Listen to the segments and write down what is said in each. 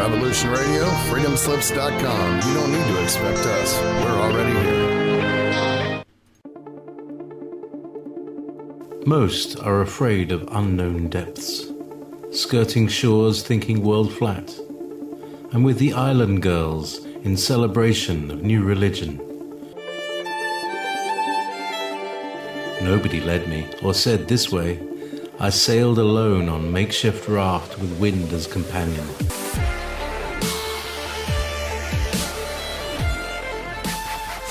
Revolution Radio, freedomslips.com. You don't need to expect us. We're already here. Most are afraid of unknown depths, skirting shores thinking world flat, and with the island girls in celebration of new religion. Nobody led me or said this way. I sailed alone on makeshift raft with wind as companion.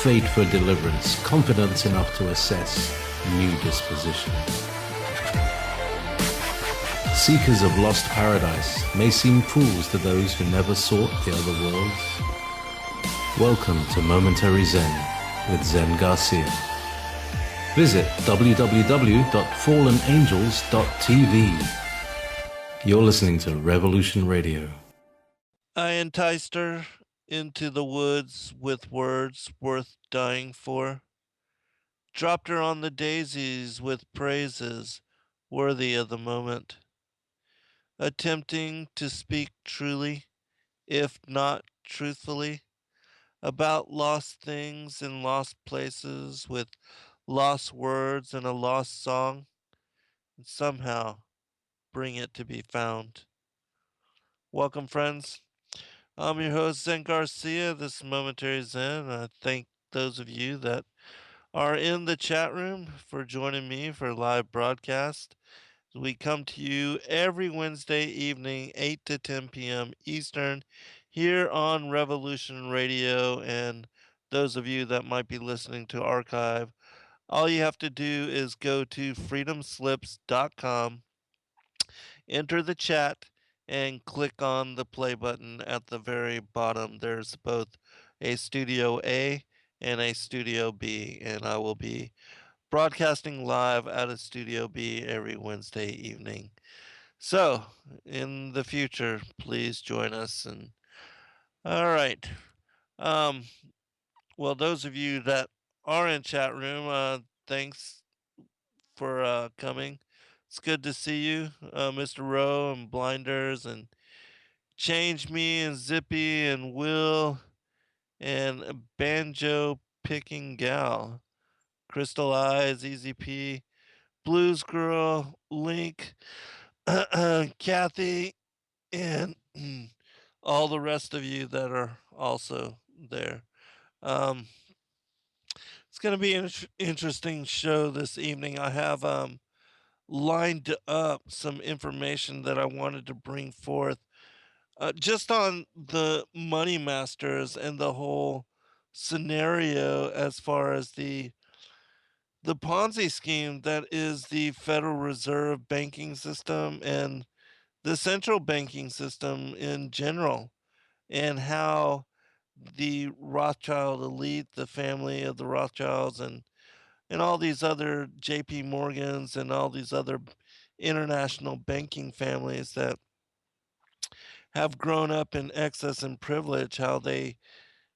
Fate for deliverance, confidence enough to assess new disposition. Seekers of lost paradise may seem fools to those who never sought the other worlds. Welcome to Momentary Zen with Zen Garcia. Visit www.fallenangels.tv. You're listening to Revolution Radio. I enticed her into the woods with words worth dying for. Dropped her on the daisies with praises worthy of the moment. Attempting to speak truly, if not truthfully, about lost things in lost places with lost words and a lost song, and somehow bring it to be found. Welcome, friends. I'm your host, Zen Garcia. This is Momentary Zen. I thank those of you that are in the chat room for joining me for a live broadcast. We come to you every Wednesday evening, 8 to 10 p.m. Eastern, here on Revolution Radio. And those of you that might be listening to archive, all you have to do is go to freedomslips.com, enter the chat, and click on the play button at the very bottom. There's both a Studio A and a Studio B, and I will be broadcasting live out of Studio B every Wednesday evening. So, in the future, please join us. And all right. Um, well, those of you that are in chat room, thanks for coming. It's good to see you, Mr. Rowe and Blinders and Change Me and Zippy and Will and Banjo Picking Gal, Crystal Eyes, Easy P, Blues Girl, Link, Kathy, and all the rest of you that are also there. Um, it's going to be an interesting show this evening. I have lined up some information that I wanted to bring forth just on the Moneymasters and the whole scenario as far as the Ponzi scheme that is the Federal Reserve banking system and the central banking system in general, and how the Rothschild elite, the family of the Rothschilds, and all these other J.P. Morgans and all these other international banking families that have grown up in excess and privilege, how they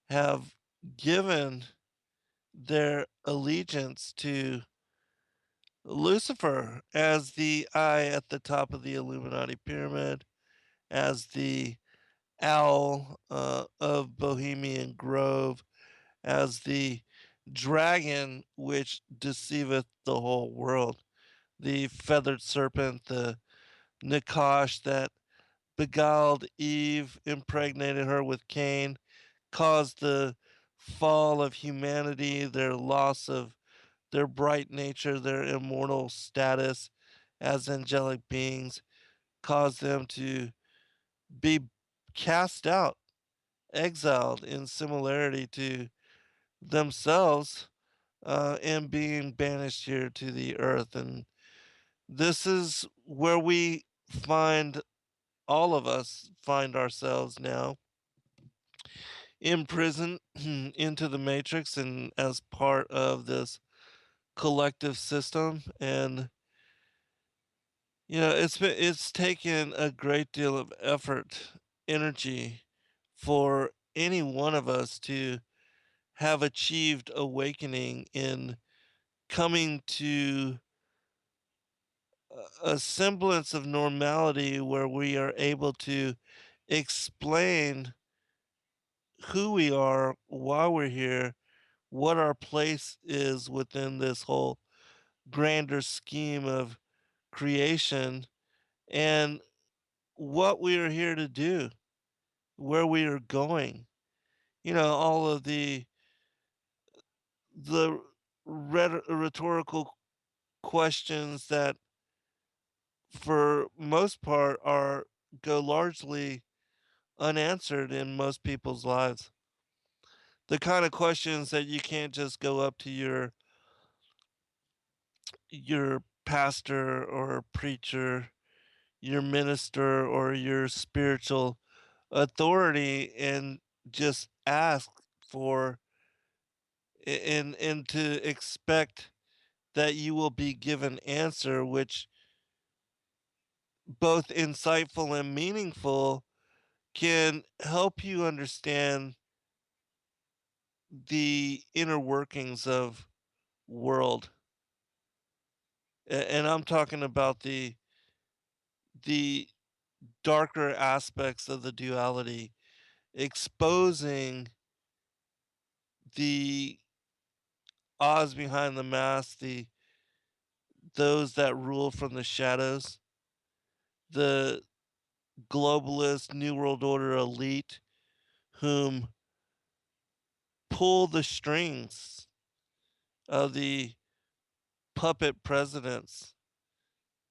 have given their allegiance to Lucifer as the eye at the top of the Illuminati pyramid, as the owl of Bohemian Grove, as the dragon which deceiveth the whole world, the feathered serpent, the Nakash that beguiled Eve, impregnated her with Cain, caused the fall of humanity, their loss of their bright nature, their immortal status as angelic beings, caused them to be cast out, exiled in similarity to themselves, and being banished here to the earth. And this is where we find, all of us find ourselves now, imprisoned into the matrix and as part of this collective system. And it's taken a great deal of effort, energy, for any one of us to have achieved awakening in coming to a semblance of normality where we are able to explain who we are, why we're here, what our place is within this whole grander scheme of creation, and what we are here to do, where we are going. All of the rhetorical questions that, for most part, are go largely unanswered in most people's lives. The kind of questions that you can't just go up to your pastor or preacher, your minister or your spiritual authority and just ask for, and to expect that you will be given answer, which both insightful and meaningful, can help you understand the inner workings of world. And I'm talking about the darker aspects of the duality, exposing the Oz behind the mask, those that rule from the shadows, the globalist New World Order elite whom pull the strings of the puppet presidents,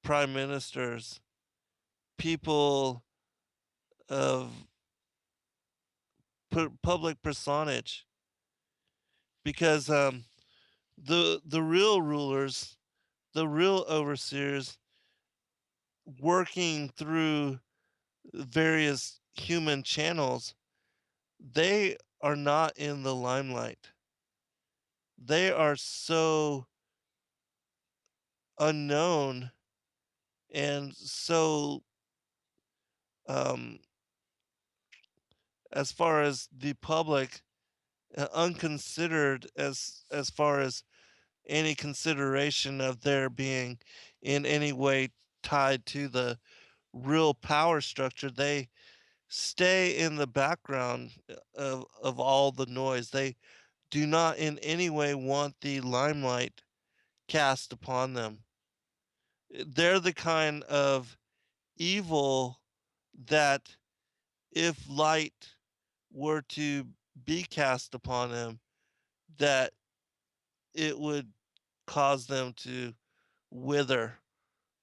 prime ministers, people of public personage, because the real rulers, the real overseers, working through various human channels, they are not in the limelight. They are so unknown and so, um, as far as the public, unconsidered, as far as any consideration of their being in any way tied to the real power structure. They stay in the background of all the noise. They do not in any way want the limelight cast upon them. They're the kind of evil that, if light were to be cast upon them, that it would cause them to wither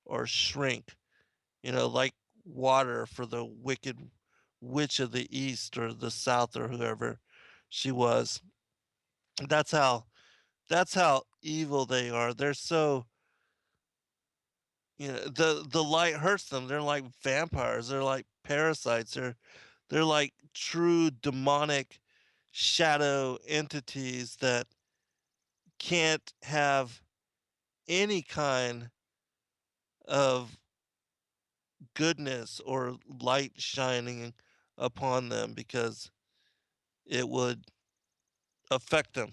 or shrink, like water for the wicked witch of the east or the south or whoever she was. That's how that's how evil they are. They're so, the light hurts them. They're like vampires. They're like parasites. They're like true demonic shadow entities that can't have any kind of goodness or light shining upon them because it would affect them.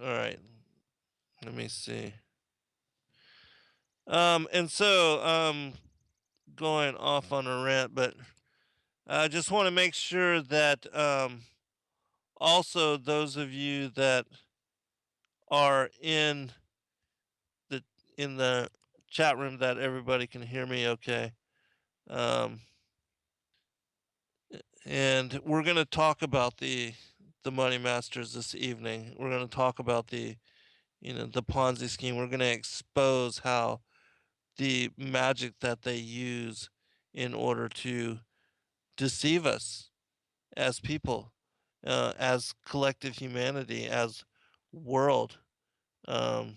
All right, let me see. And so, going off on a rant, but I just want to make sure that, also those of you that are the in the chat room, that everybody can hear me okay. Um, and we're going to talk about the money masters this evening. We're going to talk about the Ponzi scheme. We're going to expose how the magic that they use in order to deceive us as people, as collective humanity, as world. Um,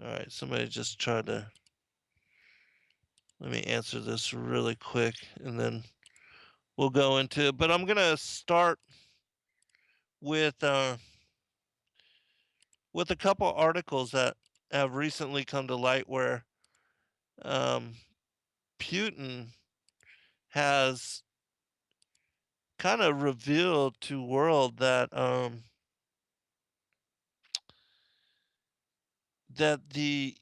all right, somebody just tried to let me answer this really quick, and then we'll go into it. But I'm gonna start with uh, with a couple articles that have recently come to light where, um, Putin has kind of revealed to world that the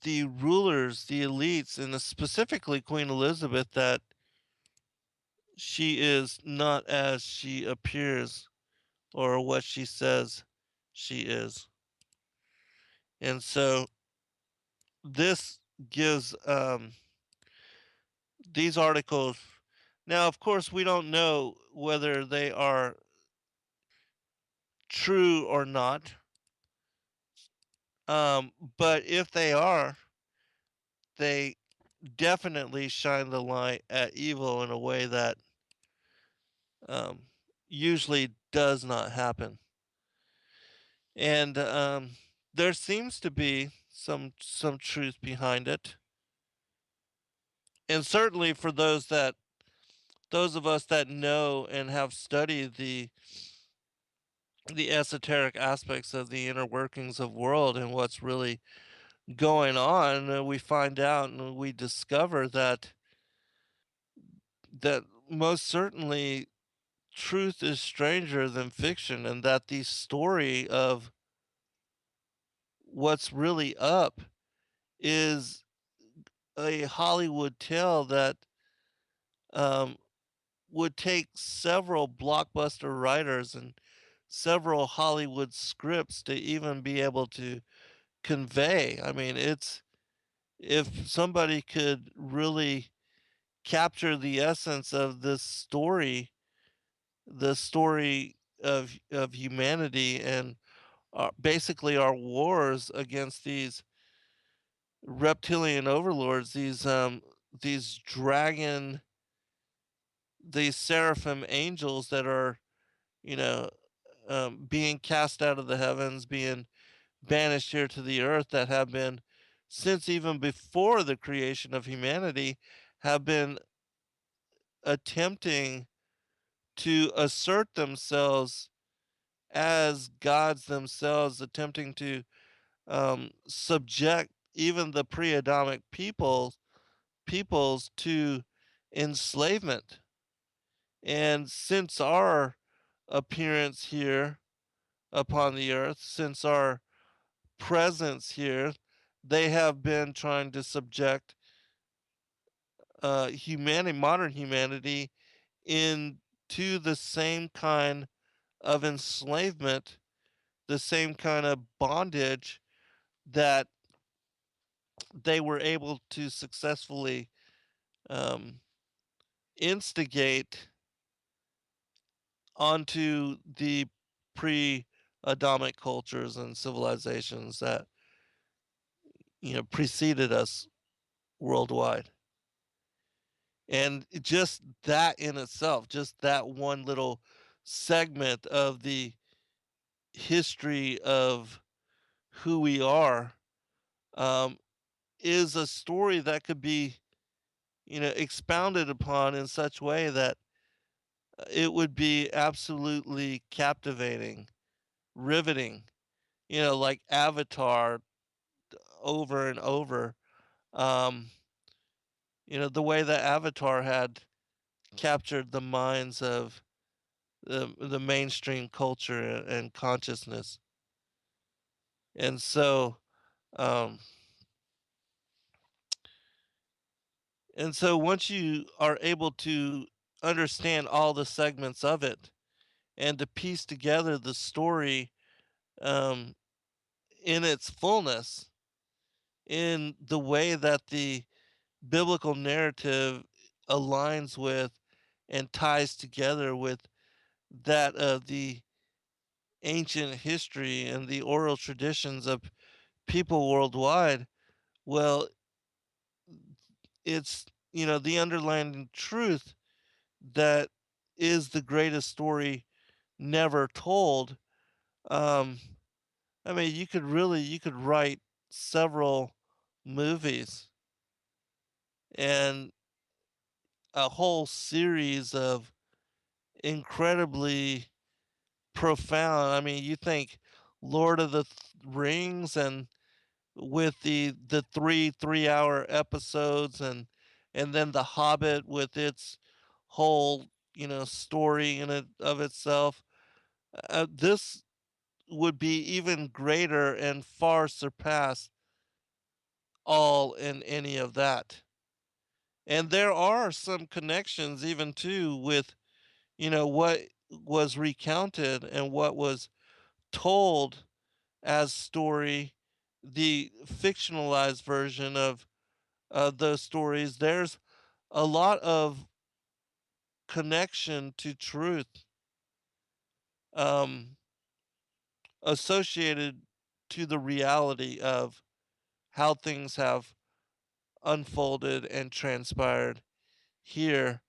the rulers, the elites, and specifically Queen Elizabeth, that she is not as she appears or what she says she is. And so this gives these articles. Now, of course, we don't know whether they are true or not. But if they are, they definitely shine the light at evil in a way that um, usually does not happen. And there seems to be some truth behind it. And certainly for those of us that know and have studied the esoteric aspects of the inner workings of world and what's really going on, we find out and we discover that most certainly truth is stranger than fiction, and that the story of what's really up is a Hollywood tale that um, would take several blockbuster writers and several Hollywood scripts to even be able to convey. I mean, it's if somebody could really capture the essence of this story, the story of humanity and basically our wars against these reptilian overlords, these dragon, these seraphim angels that are, you know, being cast out of the heavens, being banished here to the earth, that have been, since even before the creation of humanity, have been attempting to assert themselves as gods themselves, attempting to subject even the pre-Adamic peoples to enslavement. And since our appearance here upon the earth, since our presence here, they have been trying to subject humanity, modern humanity, into the same kind of enslavement, the same kind of bondage that they were able to successfully um, instigate onto the pre-Adamic cultures and civilizations that preceded us worldwide. And just that in itself, just that one little segment of the history of who we are, um, is a story that could be, expounded upon in such way that it would be absolutely captivating, riveting, like Avatar over and over. Um, the way that Avatar had captured the minds of the mainstream culture and consciousness. And so, um, once you are able to understand all the segments of it and to piece together the story um, in its fullness, in the way that the biblical narrative aligns with and ties together with that of the ancient history and the oral traditions of people worldwide, well, it's, the underlying truth that is the greatest story never told. Um, I mean, you could write several movies and a whole series of incredibly profound. I mean, you think Lord of the Rings, and with the three-hour episodes, and then The Hobbit with its whole story in it of itself. This would be even greater and far surpass all in any of that. And there are some connections even too with, what was recounted and what was told as story, the fictionalized version of those stories. There's a lot of connection to truth um, associated to the reality of how things have unfolded and transpired here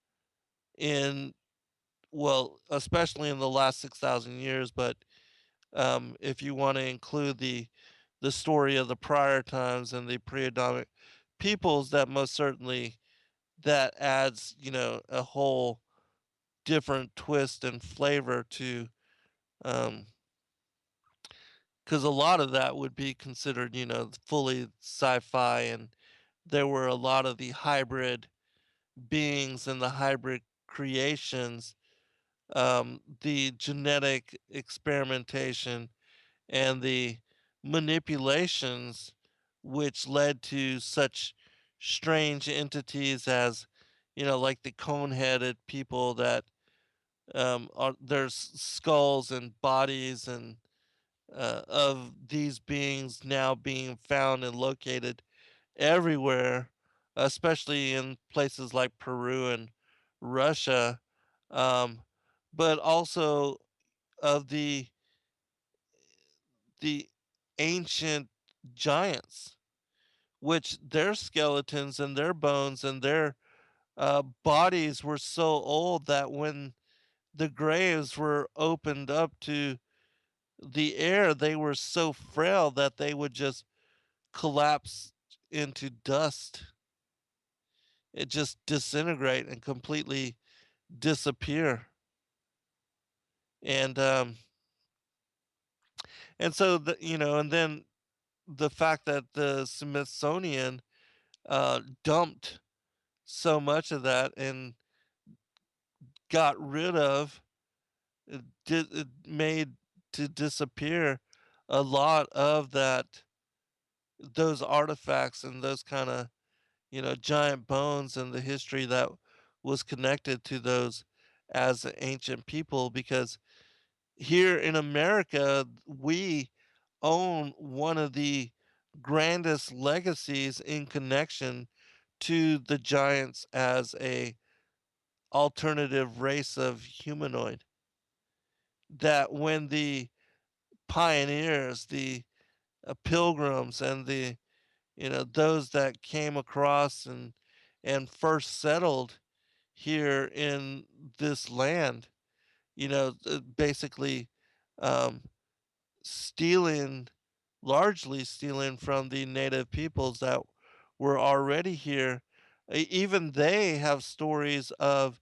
in, well, especially in the last 6,000 years. But if you want to include the story of the prior times and the pre-Adamic peoples, that most certainly that adds, a whole different twist and flavor to, um, because a lot of that would be considered, fully sci-fi, and there were a lot of the hybrid beings and the hybrid creations, the genetic experimentation and the manipulations which led to such strange entities as, like the cone-headed people that there's skulls and bodies and of these beings now being found and located everywhere, especially in places like Peru and Russia, um, but also of the ancient giants, which their skeletons and their bones and their bodies were so old that when the graves were opened up to the air, they were so frail that they would just collapse into dust. It just disintegrate and completely disappear. And and then the fact that the Smithsonian dumped so much of that and got rid of, it made to disappear a lot of those artifacts and those kind of, giant bones and the history that was connected to those as ancient people. Because here in America, we own one of the grandest legacies in connection to the giants as a alternative race of humanoid. That when the pioneers, the pilgrims, and the, those that came across and first settled here in this land, basically um, stealing, largely stealing from the native peoples that were already here. Even they have stories of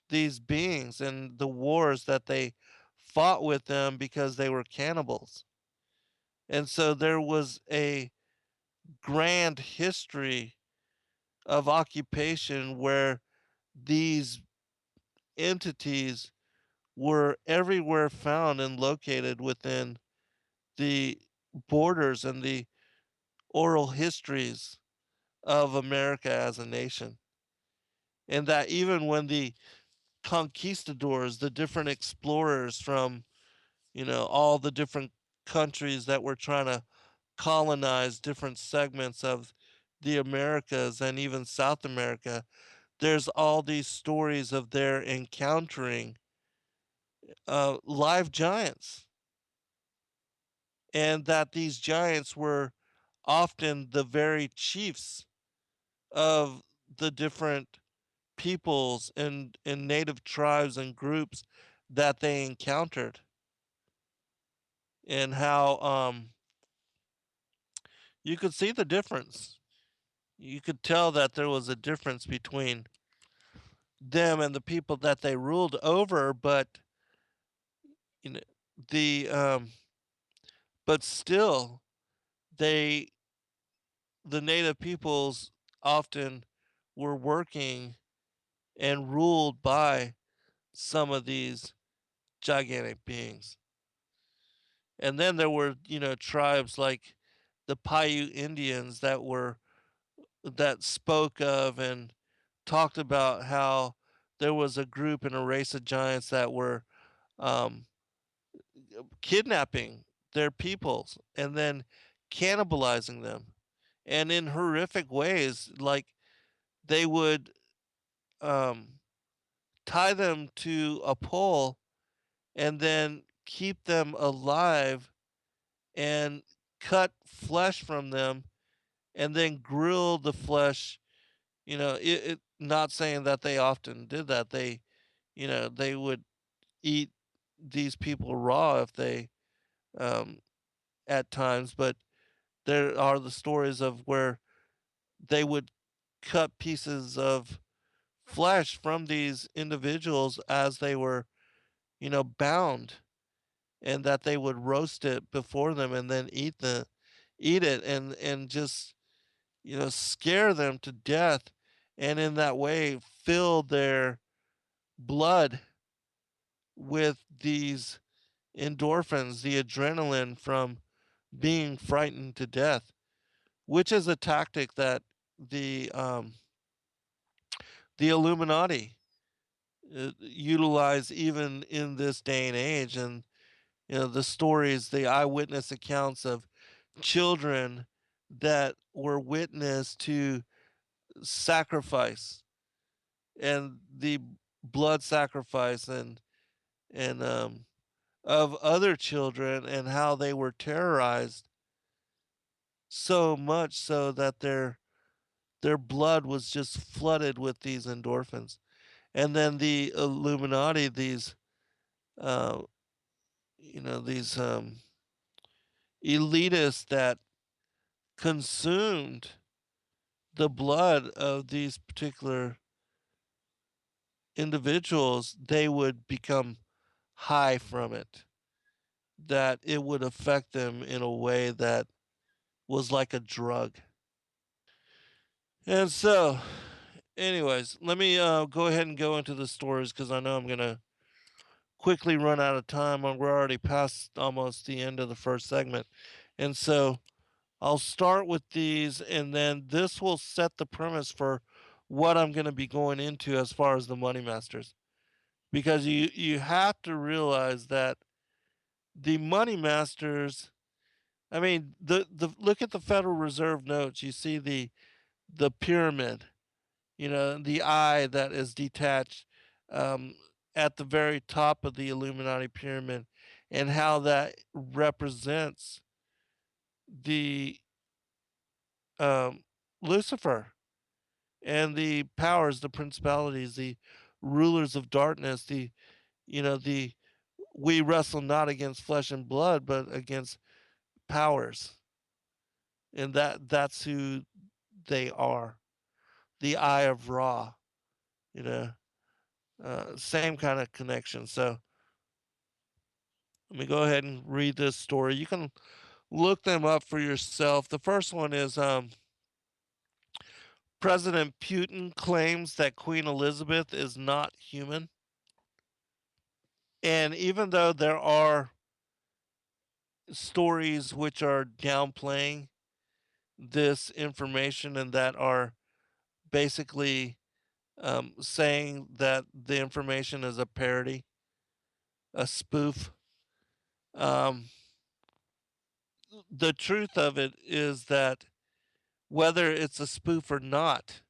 these beings and the wars that they fought with them because they were cannibals. And so there was a grand history of occupation where these entities were everywhere found and located within the borders and the oral histories of America as a nation. And that even when the conquistadors, the different explorers from, all the different countries that were trying to colonize different segments of the Americas and even South America, there's all these stories of their encountering live giants, and that these giants were often the very chiefs of the different peoples and native tribes and groups that they encountered, and how you could see the difference. You could tell that there was a difference between them and the people that they ruled over, but you know the but still they the native peoples often were working and ruled by some of these gigantic beings. And then there were, tribes like the Paiute Indians that were that spoke of and talked about how there was a group and a race of giants that were um, kidnapping their peoples and then cannibalizing them, and in horrific ways. Like they would um, tie them to a pole and then keep them alive and cut flesh from them and then grill the flesh. Not saying that they often did that. They would eat these people raw if they, um, at times, but there are the stories of where they would cut pieces of flesh from these individuals as they were, bound, and that they would roast it before them and then eat it and just, scare them to death, and in that way fill their blood with these endorphins, the adrenaline from being frightened to death, which is a tactic that the um, the Illuminati utilize even in this day and age. And the stories, the eyewitness accounts of children that were witness to sacrifice and the blood sacrifice and of other children, and how they were terrorized so much so that their blood was just flooded with these endorphins. And then the Illuminati, uh, these elitists that consumed the blood of these particular individuals, they would become high from it, that it would affect them in a way that was like a drug. And so, anyways, let me go ahead and go into the stories because I know I'm going to quickly run out of time. We're already past almost the end of the first segment. And so I'll start with these, and then this will set the premise for what I'm going to be going into as far as the Money Masters. Because you have to realize that the Money Masters, I mean, the look at the Federal Reserve notes. You see the pyramid, the eye that is detached um, at the very top of the Illuminati pyramid, and how that represents the um, Lucifer and the powers, the principalities, the rulers of darkness, the we wrestle not against flesh and blood, but against powers, and that's who they are. The Eye of Ra, you know, same kind of connection. So let me go ahead and read this story. You can look them up for yourself. The first one is President Putin claims that Queen Elizabeth is not human. And even though there are stories which are downplaying this information and that are basically saying that the information is a parody, a spoof, um, the truth of it is that whether it's a spoof or not,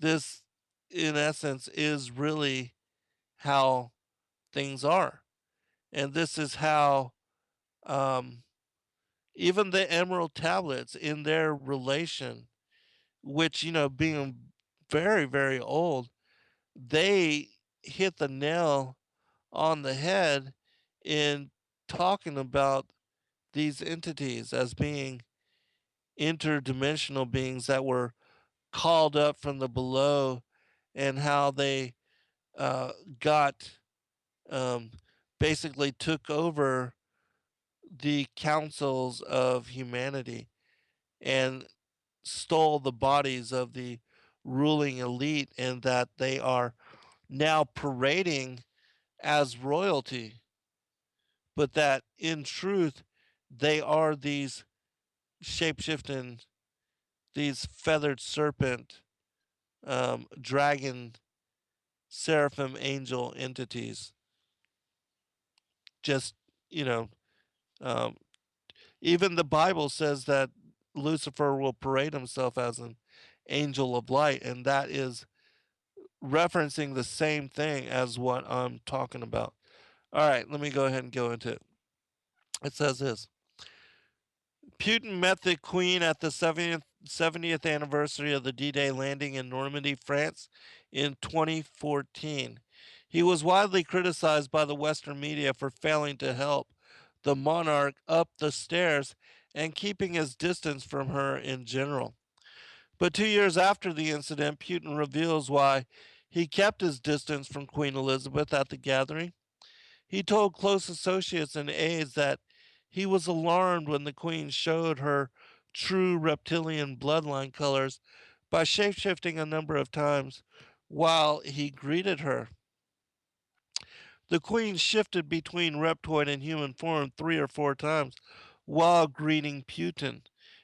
this, in essence, is really how things are. And this is how um, even the Emerald Tablets, in their relation, which, being very, very old, they hit the nail on the head in talking about these entities as being interdimensional beings that were called up from the below, and how they uh, got um, basically took over the councils of humanity and stole the bodies of the ruling elite, and that they are now parading as royalty, but that in truth they are these shapeshifting these feathered serpent, dragon, seraphim, angel entities. Just, you know, um, even the Bible says that Lucifer will parade himself as an angel of light, and that is referencing the same thing as what I'm talking about. All right, let me go ahead and go into it. It says this: Putin met the Queen at the 70th anniversary of the D-Day landing in Normandy, France in 2014. He was widely criticized by the Western media for failing to help the monarch up the stairs and keeping his distance from her in general. But 2 years after the incident, Putin reveals why he kept his distance from Queen Elizabeth at the gathering. He told close associates and aides that he was alarmed when the Queen showed her true reptilian bloodline colors by shapeshifting a number of times while he greeted her. The Queen shifted between reptoid and human form 3 or 4 times while greeting Putin.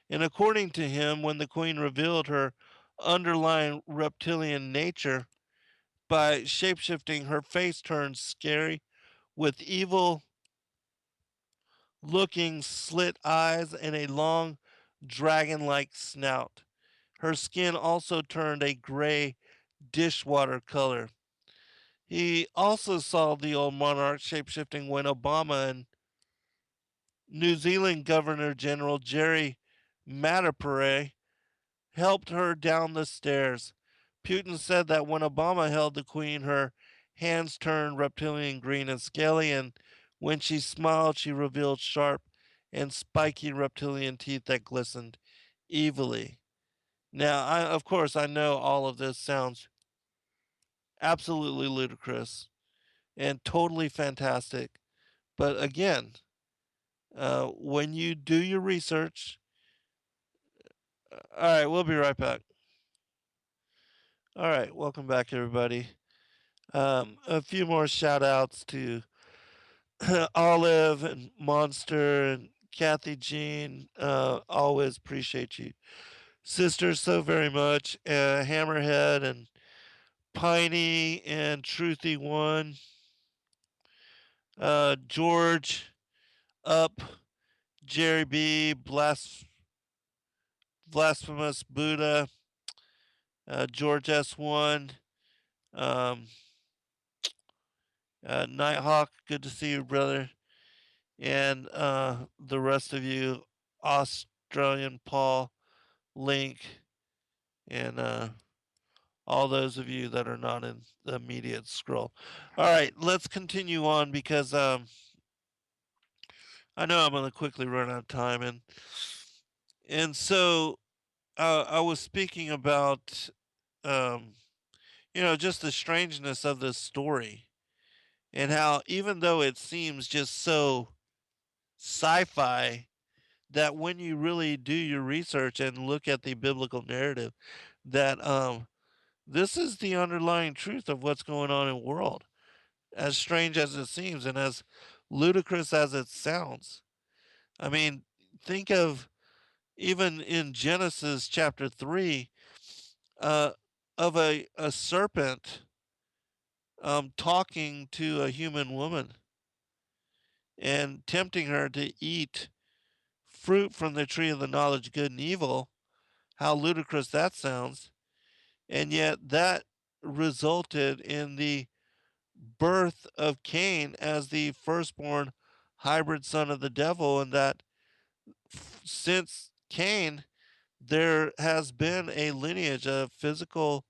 And according to him, when the Queen revealed her underlying reptilian nature by shapeshifting, her face turned scary with evil looking slit eyes and a long dragon like snout. Her skin also turned a gray dishwater color. He also saw the old monarch shapeshifting when Obama and New Zealand Governor General Jerry Matapere helped her down the stairs. Putin said that when Obama held the Queen, her hands turned reptilian green and scaly, and when she smiled, she revealed sharp and spiky reptilian teeth that glistened evilly. Now, of course, I know all of this sounds absolutely ludicrous and totally fantastic, but again, when you do your research, all right, we'll be right back. All right, welcome back, everybody. A few more shout outs to Olive and Monster and Kathy Jean. Always appreciate you, sisters, so very much. Hammerhead and Piney and Truthy One. George Up, Jerry B, Blasphemous Buddha, George S1, um, Nighthawk. Good to see you, brother. And the rest of you, Australian Paul, Link, and all those of you that are not in the immediate scroll. All right, let's continue on because I know I'm going to quickly run out of time, and so I was speaking about um, just the strangeness of this story and how even though it seems just so sci-fi, that when you really do your research and look at the biblical narrative, that this is the underlying truth of what's going on in the world. As strange as it seems and as ludicrous as it sounds. I mean, think of even in Genesis chapter 3, uh, of a serpent talking to a human woman and tempting her to eat fruit from the tree of the knowledge of good and evil. How ludicrous that sounds. And yet that resulted in the birth of Cain as the firstborn hybrid son of the devil, and that since Cain, there has been a lineage of physical,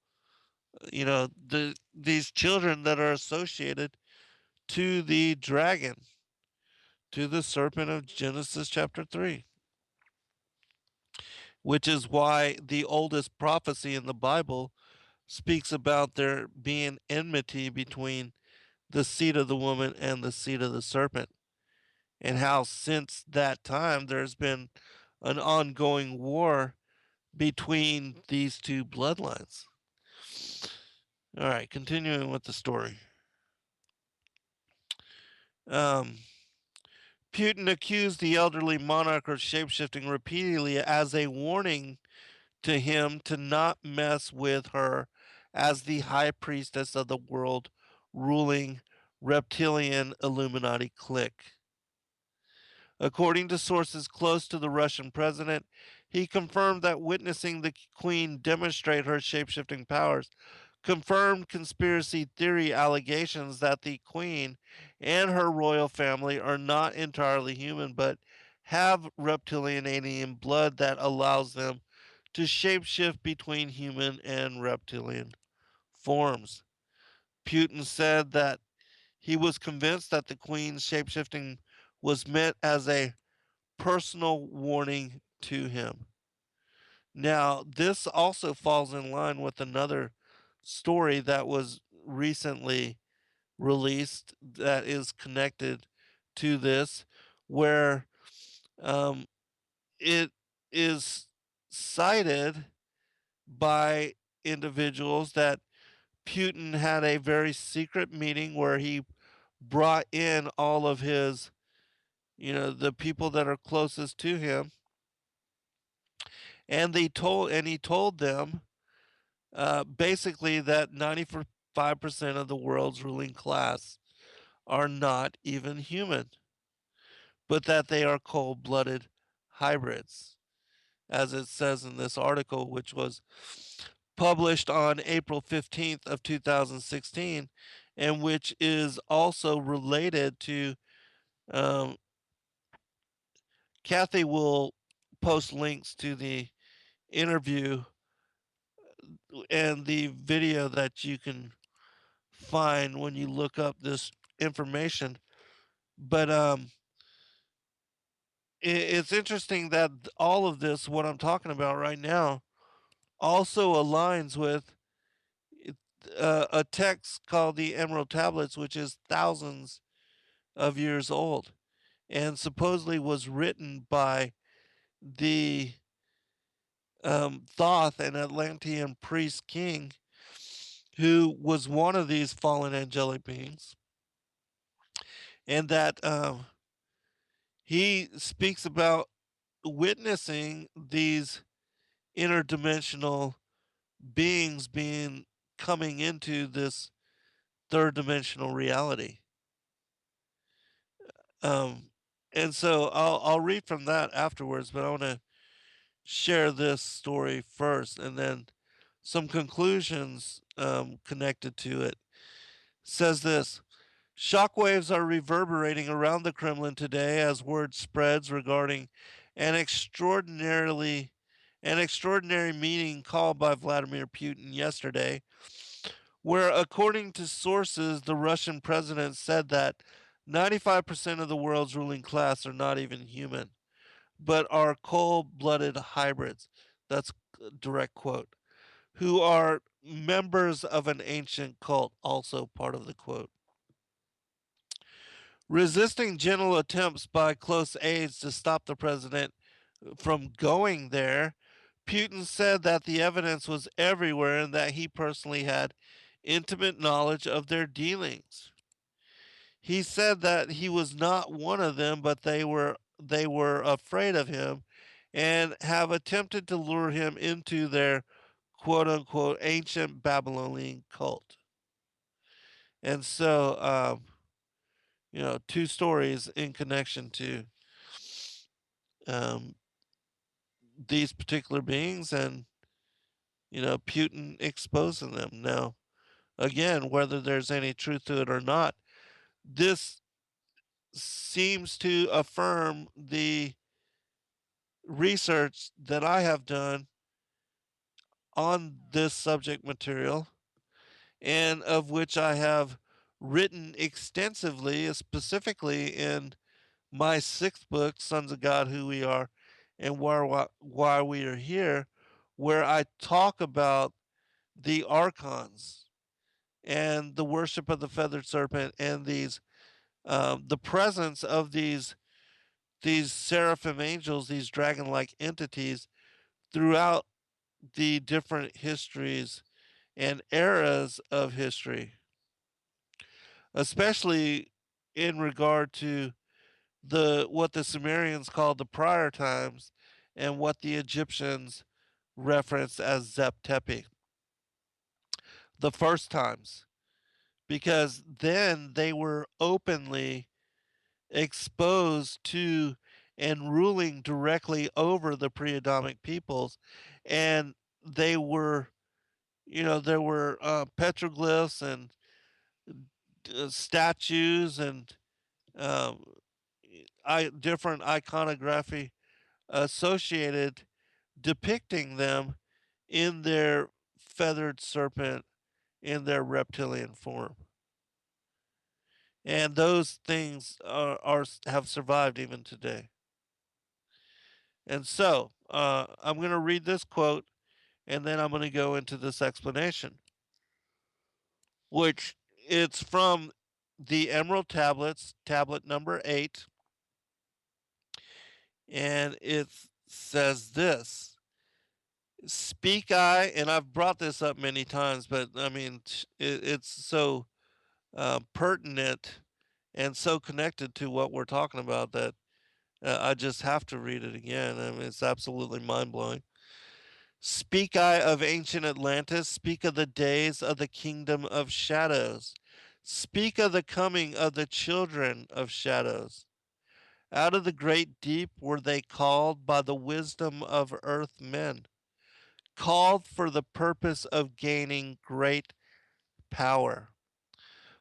these children that are associated to the dragon, to the serpent of Genesis chapter 3, which is why the oldest prophecy in the Bible speaks about there being enmity between the seed of the woman and the seed of the serpent, and how since that time there's been an ongoing war between these two bloodlines. All right, continuing with the story. Um, Putin accused the elderly monarch of shapeshifting repeatedly as a warning to him to not mess with her as the high priestess of the world ruling reptilian Illuminati clique. According to sources close to the Russian president, he confirmed that witnessing the queen demonstrate her shapeshifting powers confirmed conspiracy theory allegations that the queen and her royal family are not entirely human but have reptilian alien blood that allows them to shapeshift between human and reptilian forms. Putin said that he was convinced that the queen's shapeshifting was meant as a personal warning to him. Now, this also falls in line with another story that was recently released that is connected to this, where um, it is cited by individuals that Putin had a very secret meeting where he brought in all of his, the people that are closest to him, and he told them basically that 95% of the world's ruling class are not even human, but that they are cold-blooded hybrids, as it says in this article, which was published on April 15th of 2016, and which is also related to um, Kathy will post links to the interview and the video that you can find when you look up this information. But it's interesting that all of this, what I'm talking about right now, also aligns with a text called the Emerald Tablets, which is thousands of years old and supposedly was written by the Thoth, an Atlantean priest king, who was one of these fallen angelic beings, and that he speaks about witnessing these interdimensional beings being coming into this third dimensional reality. Um, and so I'll read from that afterwards, but I want to share this story first, and then some conclusions connected to it. Says this: shockwaves are reverberating around the Kremlin today as word spreads regarding an extraordinarily an extraordinary meeting called by Vladimir Putin yesterday, where, according to sources, the Russian president said that 95% of the world's ruling class are not even human, but are cold blooded hybrids. That's a direct quote. Who are members of an ancient cult, also part of the quote. Resisting gentle attempts by close aides to stop the president from going there, Putin said that the evidence was everywhere and that he personally had intimate knowledge of their dealings. He said that he was not one of them, but they were afraid of him and have attempted to lure him into their quote unquote ancient Babylonian cult. And so, two stories in connection to um, these particular beings and, Putin exposing them. Now, again, whether there's any truth to it or not, this seems to affirm the research that I have done on this subject material and of which I have written extensively, specifically in my sixth book, Sons of God, Who We Are and Why We Are Here, where I talk about the archons and the worship of the feathered serpent and the presence of these seraphim angels, these dragon-like entities throughout the different histories and eras of history, especially in regard to the what the Sumerians called the prior times and what the Egyptians referenced as Zeptepi the first times, because then they were openly exposed to and ruling directly over the pre-Adamic peoples, and they were, there were petroglyphs and statues and um, different iconography associated depicting them in their feathered serpent in their reptilian form. And those things are have survived even today. And so I'm going to read this quote, and then I'm going to go into this explanation, which it's from the Emerald Tablets, tablet number 8, and it says this: Speak I, and I've brought this up many times, but I mean, it's so pertinent and so connected to what we're talking about that I just have to read it again. I mean, it's absolutely mind blowing. Speak I of ancient Atlantis, speak of the days of the kingdom of shadows, speak of the coming of the children of shadows. Out of the great deep were they called by the wisdom of earth men, called for the purpose of gaining great power.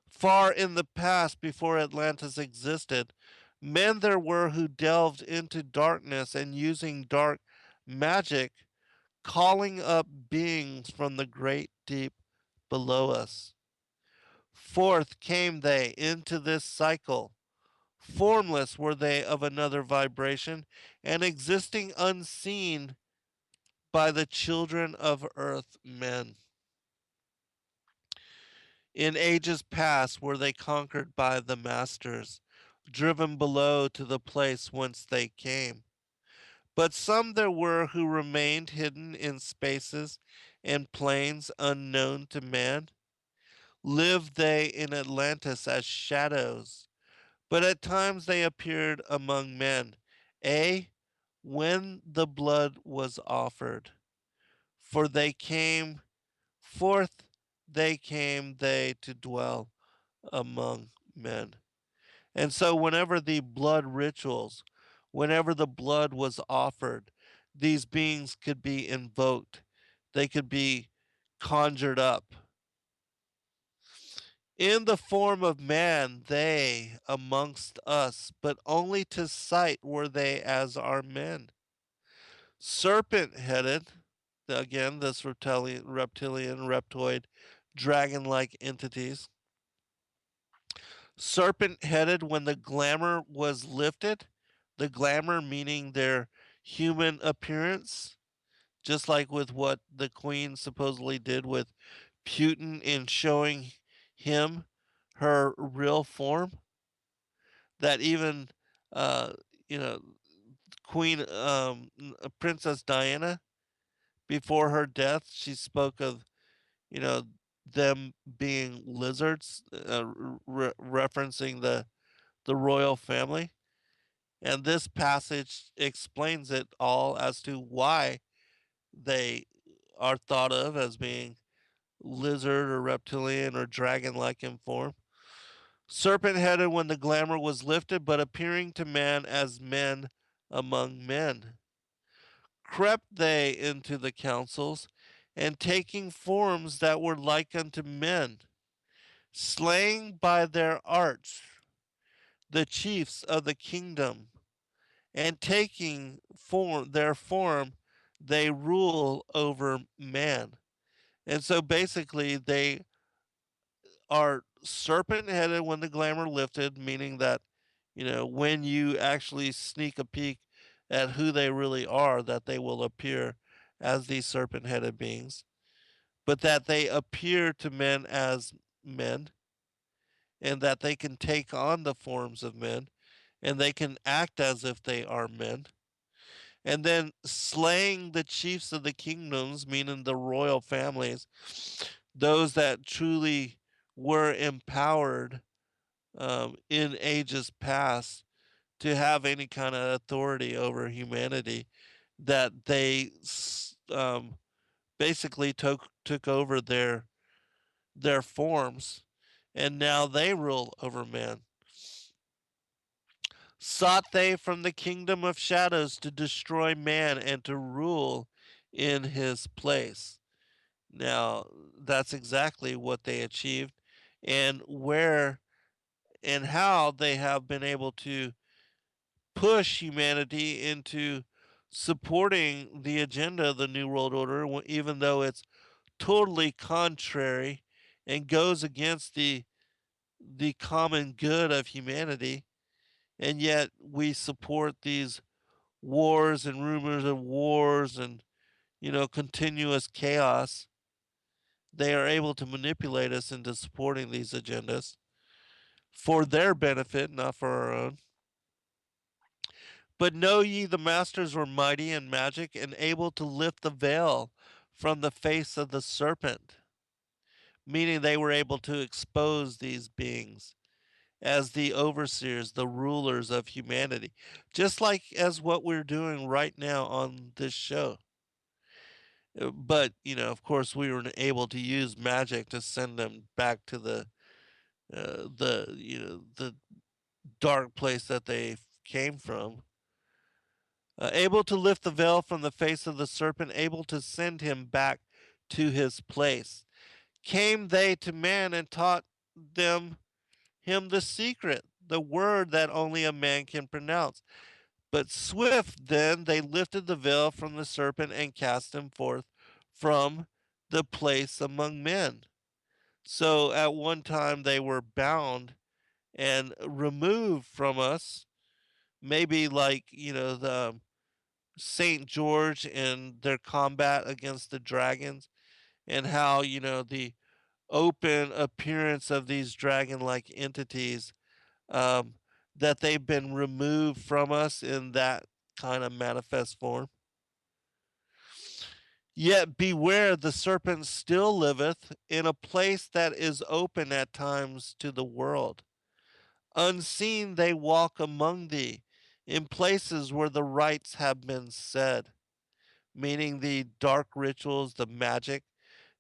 Far in the past, before Atlantis existed, men there were who delved into darkness and using dark magic, calling up beings from the great deep below us. Forth came they into this cycle. Formless were they of another vibration, and existing unseen by the children of earth men. In ages past were they conquered by the masters, driven below to the place whence they came. But some there were who remained hidden in spaces and plains unknown to man. Lived they in Atlantis as shadows, but at times they appeared among men, when the blood was offered. For they came forth, they came they to dwell among men. And so, whenever the blood rituals, whenever the blood was offered, these beings could be invoked, they could be conjured up. In the form of man, they amongst us, but only to sight were they as our men. Serpent headed, again, this reptoid, dragon like entities. Serpent headed when the glamour was lifted, the glamour meaning their human appearance, just like with what the queen supposedly did with Putin in showing him her real form. That even, uh, you know, Queen Princess Diana, before her death, she spoke of, you know, them being lizards, referencing the royal family. And this passage explains it all as to why they are thought of as being lizard or reptilian or dragon like in form. Serpent headed when the glamour was lifted, but appearing to man as men among men. Crept they into the councils, and taking forms that were like unto men, slaying by their arts the chiefs of the kingdom, and taking their form, they rule over man. And so basically, they are serpent headed when the glamour lifted, meaning that, when you actually sneak a peek at who they really are, that they will appear as these serpent headed beings, but that they appear to men as men, and that they can take on the forms of men, and they can act as if they are men. And then slaying the chiefs of the kingdoms, meaning the royal families, those that truly were empowered in ages past to have any kind of authority over humanity, that they um, basically took over their forms, and now they rule over men. Sought they from the kingdom of shadows to destroy man and to rule in his place. Now, that's exactly what they achieved, and where and how they have been able to push humanity into supporting the agenda of the New World Order, even though it's totally contrary and goes against the common good of humanity, and yet we support these wars and rumors of wars and continuous chaos. They are able to manipulate us into supporting these agendas for their benefit, not for our own. But know ye the masters were mighty in magic and able to lift the veil from the face of the serpent, meaning they were able to expose these beings as the overseers, the rulers of humanity, just like as what we're doing right now on this show. But, of course, we were able to use magic to send them back to the dark place that they came from. Able to lift the veil from the face of the serpent, able to send him back to his place. Came they to man and taught them him the secret, the word that only a man can pronounce. But swift then they lifted the veil from the serpent and cast him forth from the place among men. So at one time they were bound and removed from us, maybe like, the St. George and their combat against the dragons, and how, the open appearance of these dragon like entities, um, that they've been removed from us in that kind of manifest form. Yet beware, the serpent still liveth in a place that is open at times to the world. Unseen they walk among thee, in places where the rites have been said, meaning the dark rituals, the magic,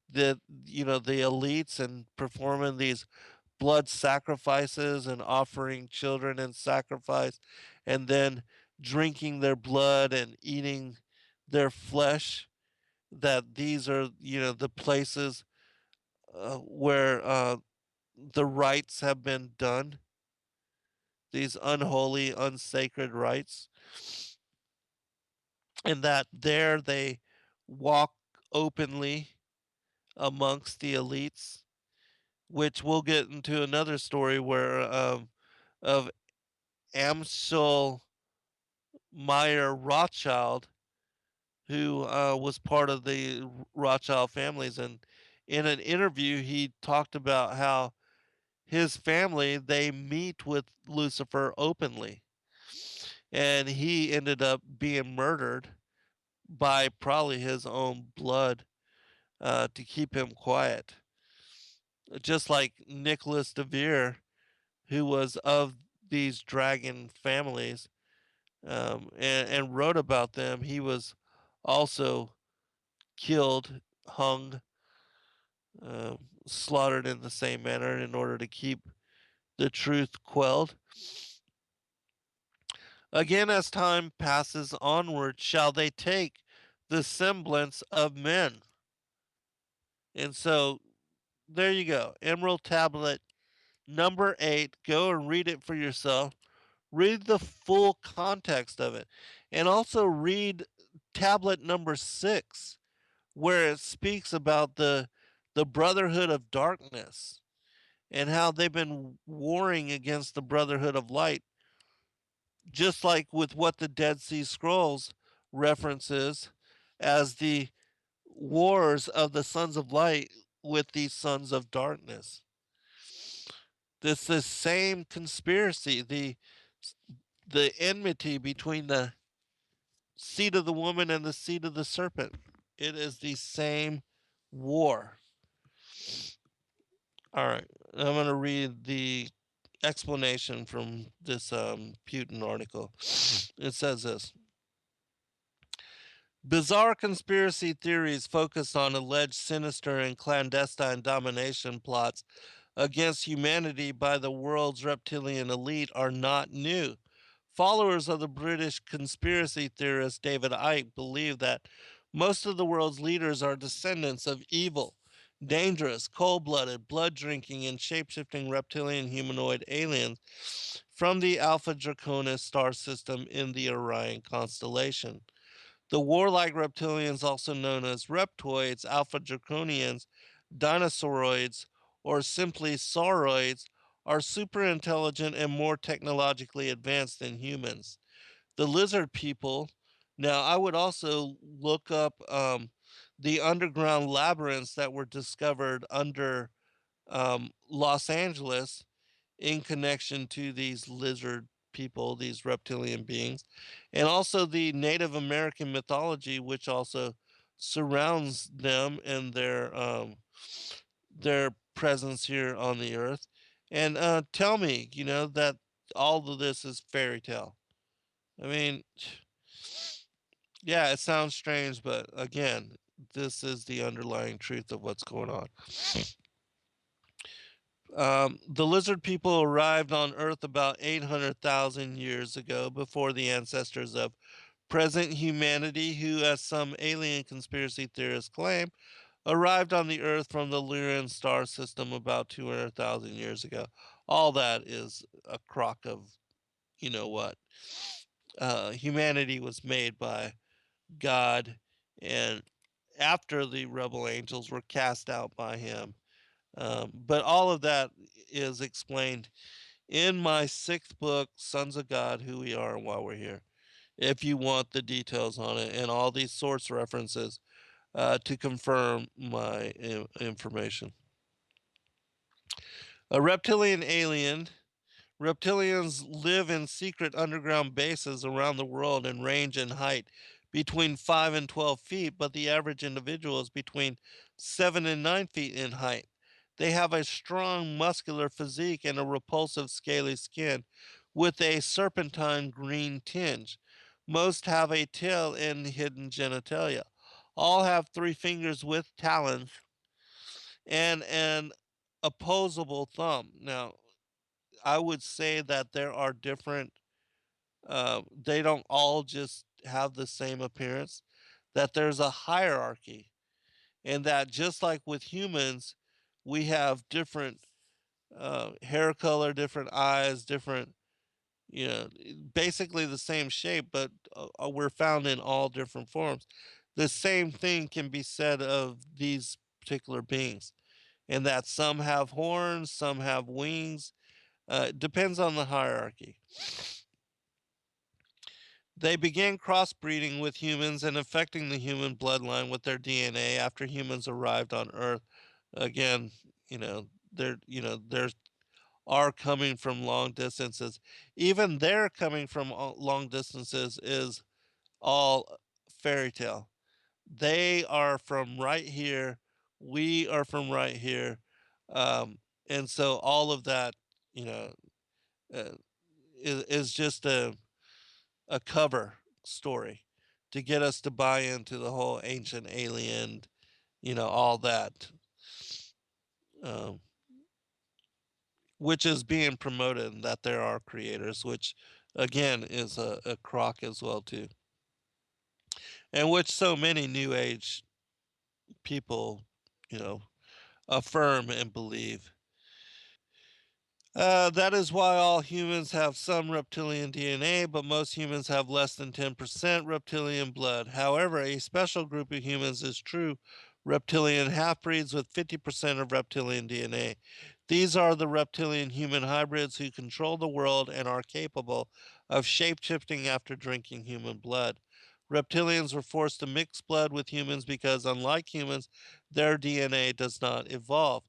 the elites and performing these blood sacrifices and offering children in sacrifice, and then drinking their blood and eating their flesh. That these are the places where the rites have been done, these unholy, unsacred rites, and that there they walk openly amongst the elites, which we'll get into another story where of Amschel Meyer Rothschild, who was part of the Rothschild families, and in an interview he talked about how his family they meet with Lucifer openly, and he ended up being murdered by probably his own blood to keep him quiet, just like Nicholas de Vere, who was of these dragon families, and wrote about them. He was also killed, hung, uh, slaughtered in the same manner in order to keep the truth quelled. Again, as time passes onward, shall they take the semblance of men. And so there you go. Emerald Tablet number 8. Go and read it for yourself. Read the full context of it. And also read tablet number 6, where it speaks about the Brotherhood of Darkness and how they've been warring against the Brotherhood of Light, just like with what the Dead Sea Scrolls references as the wars of the sons of light with these sons of darkness. This the same conspiracy, the enmity between the seed of the woman and the seed of the serpent. It is the same war. All right, I'm going to read the explanation from this Putin article. It says this: Bizarre conspiracy theories focused on alleged sinister and clandestine domination plots against humanity by the world's reptilian elite are not new. Followers of the British conspiracy theorist David Icke believe that most of the world's leaders are descendants of evil, dangerous, cold blooded, blood drinking, and shape shifting reptilian humanoid aliens from the Alpha Draconis star system in the Orion constellation. The warlike reptilians, also known as reptoids, alpha draconians, dinosauroids, or simply sauroids, are super intelligent and more technologically advanced than humans. The lizard people, now I would also look up the underground labyrinths that were discovered under Los Angeles in connection to these lizard people, these reptilian beings, and also the Native American mythology, which also surrounds them and their presence here on the earth. And tell me, that all of this is fairy tale. I mean, yeah, it sounds strange, but again, this is the underlying truth of what's going on. The lizard people arrived on Earth about 800,000 years ago, before the ancestors of present humanity, who, as some alien conspiracy theorists claim, arrived on the Earth from the Lyran star system about 200,000 years ago. All that is a crock of, you know what. Humanity was made by God, and after the rebel angels were cast out by him. But all of that is explained in my sixth book, Sons of God, Who We Are and Why We're Here, if you want the details on it and all these source references to confirm my information. A reptilian alien. Reptilians live in secret underground bases around the world and range in height between 5 and 12 feet, but the average individual is between 7 and 9 feet in height. They have a strong muscular physique and a repulsive scaly skin with a serpentine green tinge. Most have a tail and hidden genitalia. All have 3 fingers with talons and an opposable thumb. Now, I would say that there are different, they don't all just have the same appearance, that there's a hierarchy, and that just like with humans, we have different hair color, different eyes, different, basically the same shape, but we're found in all different forms. The same thing can be said of these particular beings, and that some have horns, some have wings. It depends on the hierarchy. They began crossbreeding with humans and affecting the human bloodline with their DNA after humans arrived on Earth. Again, they're are coming from long distances. Even their coming from long distances is all fairy tale. They are from right here. We are from right here. Um, and so all of that, you know, uh, is just a cover story to get us to buy into the whole ancient alien, all that, um, which is being promoted that there are creators, which again is a crock as well too, and which so many New Age people, you know, affirm and believe. That is why all humans have some reptilian DNA, but most humans have less than 10% reptilian blood. However, a special group of humans is true reptilian half breeds with 50% of reptilian DNA. These are the reptilian human hybrids who control the world and are capable of shape shifting after drinking human blood. Reptilians were forced to mix blood with humans because, unlike humans, their DNA does not evolve.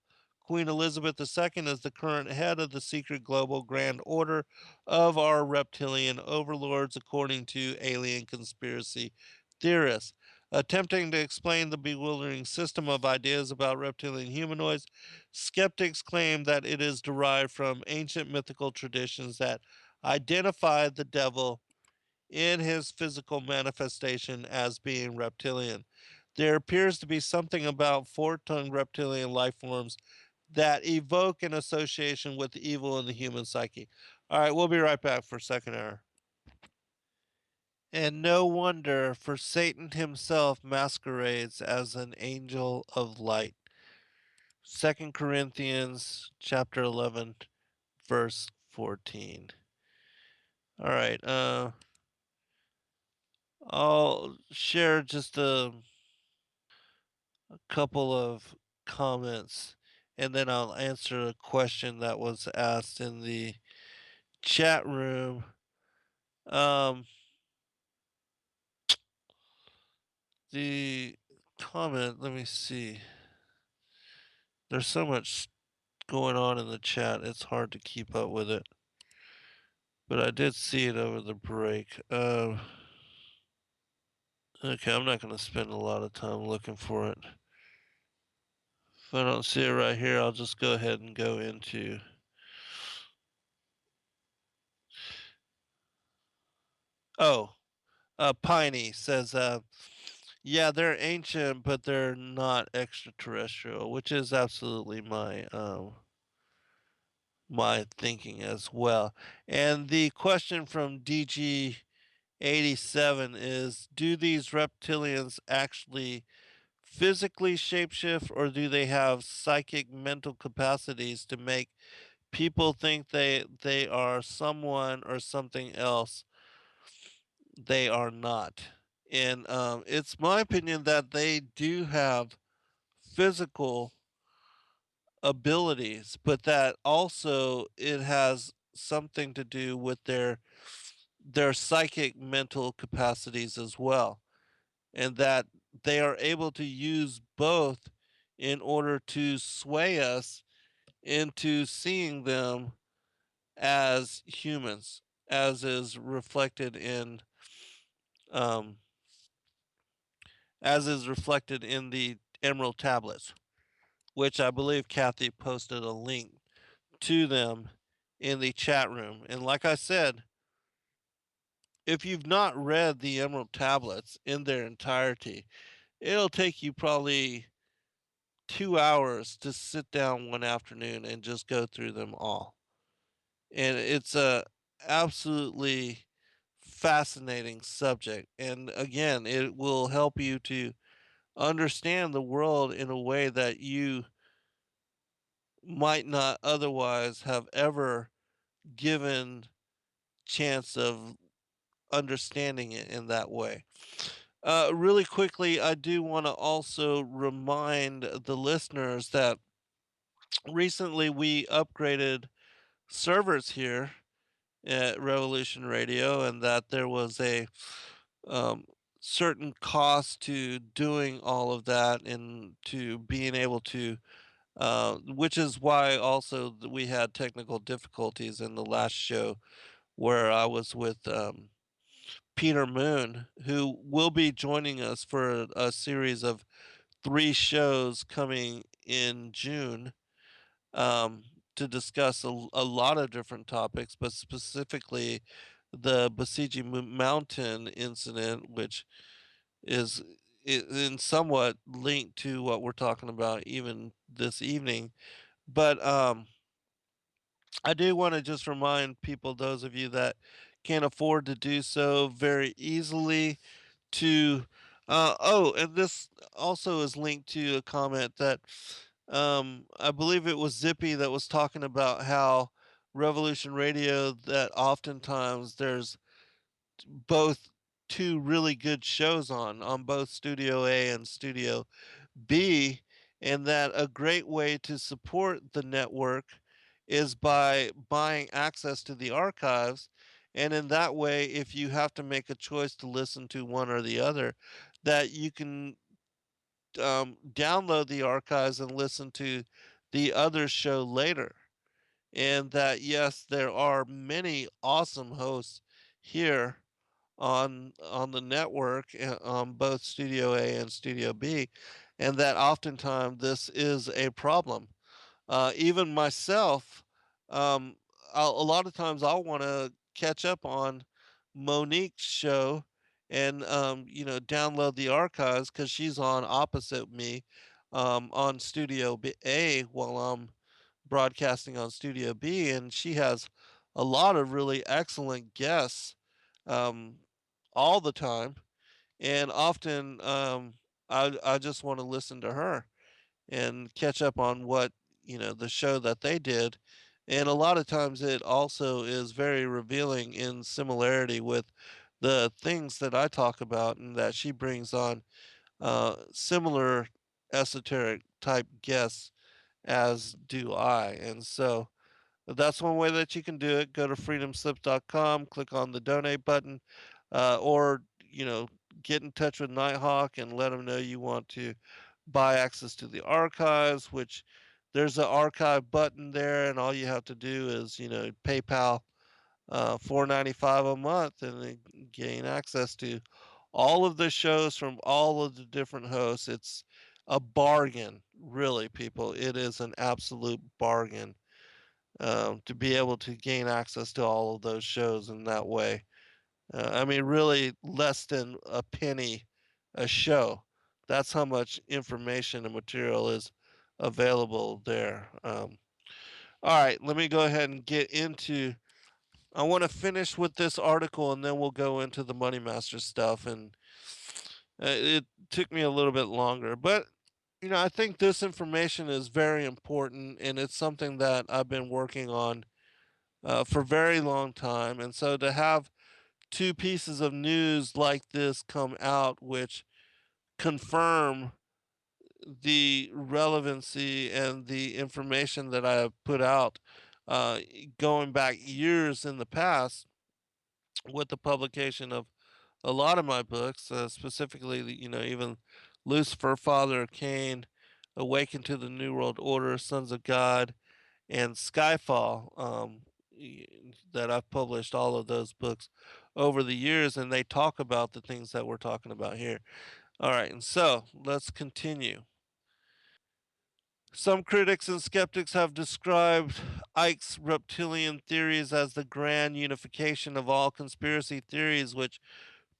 Queen Elizabeth II is the current head of the secret global grand order of our reptilian overlords, according to alien conspiracy theorists. Attempting to explain the bewildering system of ideas about reptilian humanoids, skeptics claim that it is derived from ancient mythical traditions that identify the devil in his physical manifestation as being reptilian. There appears to be something about four-tongued reptilian life forms that evoke an association with evil in the human psyche. All right, we'll be right back for second hour. And no wonder, for Satan himself masquerades as an angel of light. 2 Corinthians chapter 11, verse 14. All right, I'll share just a couple of comments and then I'll answer a question that was asked in the chat room. Um, the comment, let me see. There's so much going on in the chat, it's hard to keep up with it. But I did see it over the break. Okay, I'm not going to spend a lot of time looking for it. If I don't see it right here, I'll just go ahead and go into. Oh, Piney says, yeah, they're ancient, but they're not extraterrestrial, which is absolutely my thinking as well. And the question from DG87 is, do these reptilians actually physically shapeshift, or do they have psychic mental capacities to make people think they are someone or something else they are not? And it's my opinion that they do have physical abilities, but that also it has something to do with their psychic mental capacities as well, and that they are able to use both in order to sway us into seeing them as humans, as is reflected in um, the Emerald tablets, which I believe Kathy posted a link to them in the chat room. And like I said, if you've not read the Emerald tablets in their entirety, it'll take you probably 2 hours to sit down one afternoon and just go through them all. And it's a absolutely fascinating subject. And again, it will help you to understand the world in a way that you might not otherwise have ever given chance of understanding it in that way. Really quickly, I do want to also remind the listeners that recently we upgraded servers here at Revolution Radio, and that there was a um, certain cost to doing all of that and to being able to, which is why also we had technical difficulties in the last show where I was with Peter Moon, who will be joining us for a series of 3 shows coming in June, um, to discuss a lot of different topics, but specifically the Basiji Mountain incident, which is in somewhat linked to what we're talking about even this evening. But I do want to just remind people, those of you that can't afford to do so very easily, to oh, and this also is linked to a comment that I believe it was Zippy that was talking about how Revolution Radio, that oftentimes there's both two really good shows on both Studio A and Studio B, and that a great way to support the network is by buying access to the archives. And in that way, if you have to make a choice to listen to one or the other, that you can download the archives and listen to the other show later. And that, yes, there are many awesome hosts here on the network, on both Studio A and Studio B, and that oftentimes this is a problem. Even myself, um, a lot of times I'll want to catch up on Monique's show and download the archives because she's on opposite me on Studio A while I'm broadcasting on Studio B, and she has a lot of really excellent guests um, all the time, and often I just want to listen to her and catch up on what the show that they did. And a lot of times it also is very revealing in similarity with the things that I talk about, and that she brings on similar esoteric type guests as do I. And so that's one way that you can do it. Go to freedomslips.com, click on the donate button, or get in touch with Nighthawk and let them know you want to buy access to the archives. Which there's an archive button there, and all you have to do is PayPal $4.95 a month, and then gain access to all of the shows from all of the different hosts. It's a bargain, really, people. It is an absolute bargain to be able to gain access to all of those shows in that way. I mean, really, less than a penny a show. That's how much information and material is available there. All right, let me go ahead and get into. I want to finish with this article, and then we'll go into the Money Master stuff. And it took me a little bit longer, but I think this information is very important, and it's something that I've been working on for a very long time. And so to have two pieces of news like this come out, which confirm the relevancy and the information that I have put out uh, going back years in the past with the publication of a lot of my books, specifically, even Lucifer, Father of Cain, Awaken to the New World Order, Sons of God, and Skyfall, that I've published all of those books over the years, and they talk about the things that we're talking about here. All right, and so let's continue. Some critics and skeptics have described Icke's reptilian theories as the grand unification of all conspiracy theories, which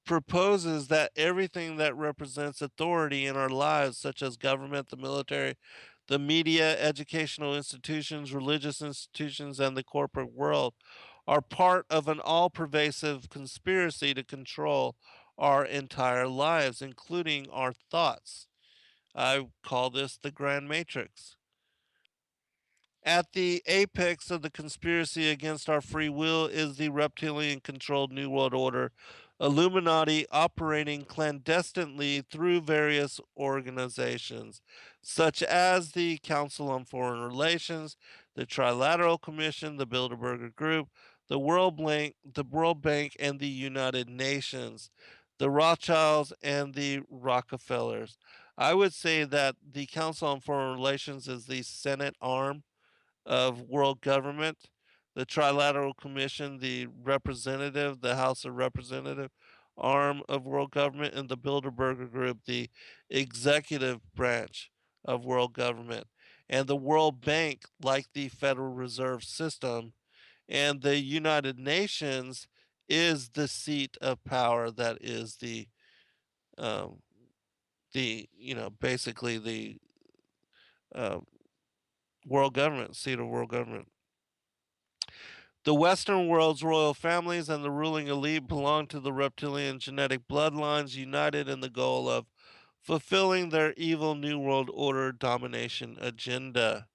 proposes that everything that represents authority in our lives, such as government, the military, the media, educational institutions, religious institutions, and the corporate world, are part of an all pervasive conspiracy to control our entire lives, including our thoughts. I call this the Grand Matrix. At the apex of the conspiracy against our free will is the reptilian controlled New World Order, Illuminati operating clandestinely through various organizations, such as the Council on Foreign Relations, the Trilateral Commission, the Bilderberger Group, the World Bank, and the United Nations, the Rothschilds, and the Rockefellers. I would say that the Council on Foreign Relations is the Senate arm of world government, the Trilateral Commission, the House of Representative arm of world government, and the Bilderberger Group, the executive branch of world government, and the World Bank, like the Federal Reserve System, and the United Nations is the seat of power that is um, basically the uh, world government, seat of world government. The Western world's royal families and the ruling elite belong to the reptilian genetic bloodlines, united in the goal of fulfilling their evil New World Order domination agenda.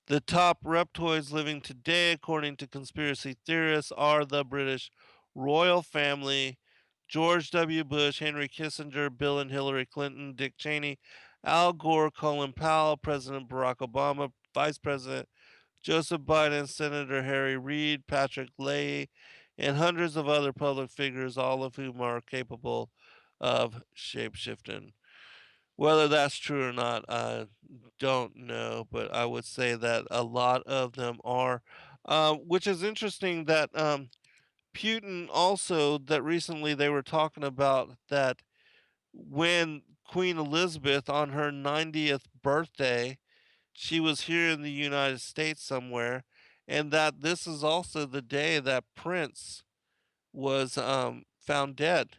The top reptoids living today, according to conspiracy theorists, are the British royal family, George W. Bush, Henry Kissinger, Bill and Hillary Clinton, Dick Cheney, Al Gore, Colin Powell, President Barack Obama, Vice President Joseph Biden, Senator Harry Reid, Patrick Leahy, and hundreds of other public figures, all of whom are capable of shapeshifting. Whether that's true or not, I don't know, but I would say that a lot of them are. Which is interesting that Putin also, that recently they were talking about that when Queen Elizabeth on her 90th birthday, she was here in the United States somewhere, and that this is also the day that Prince was found dead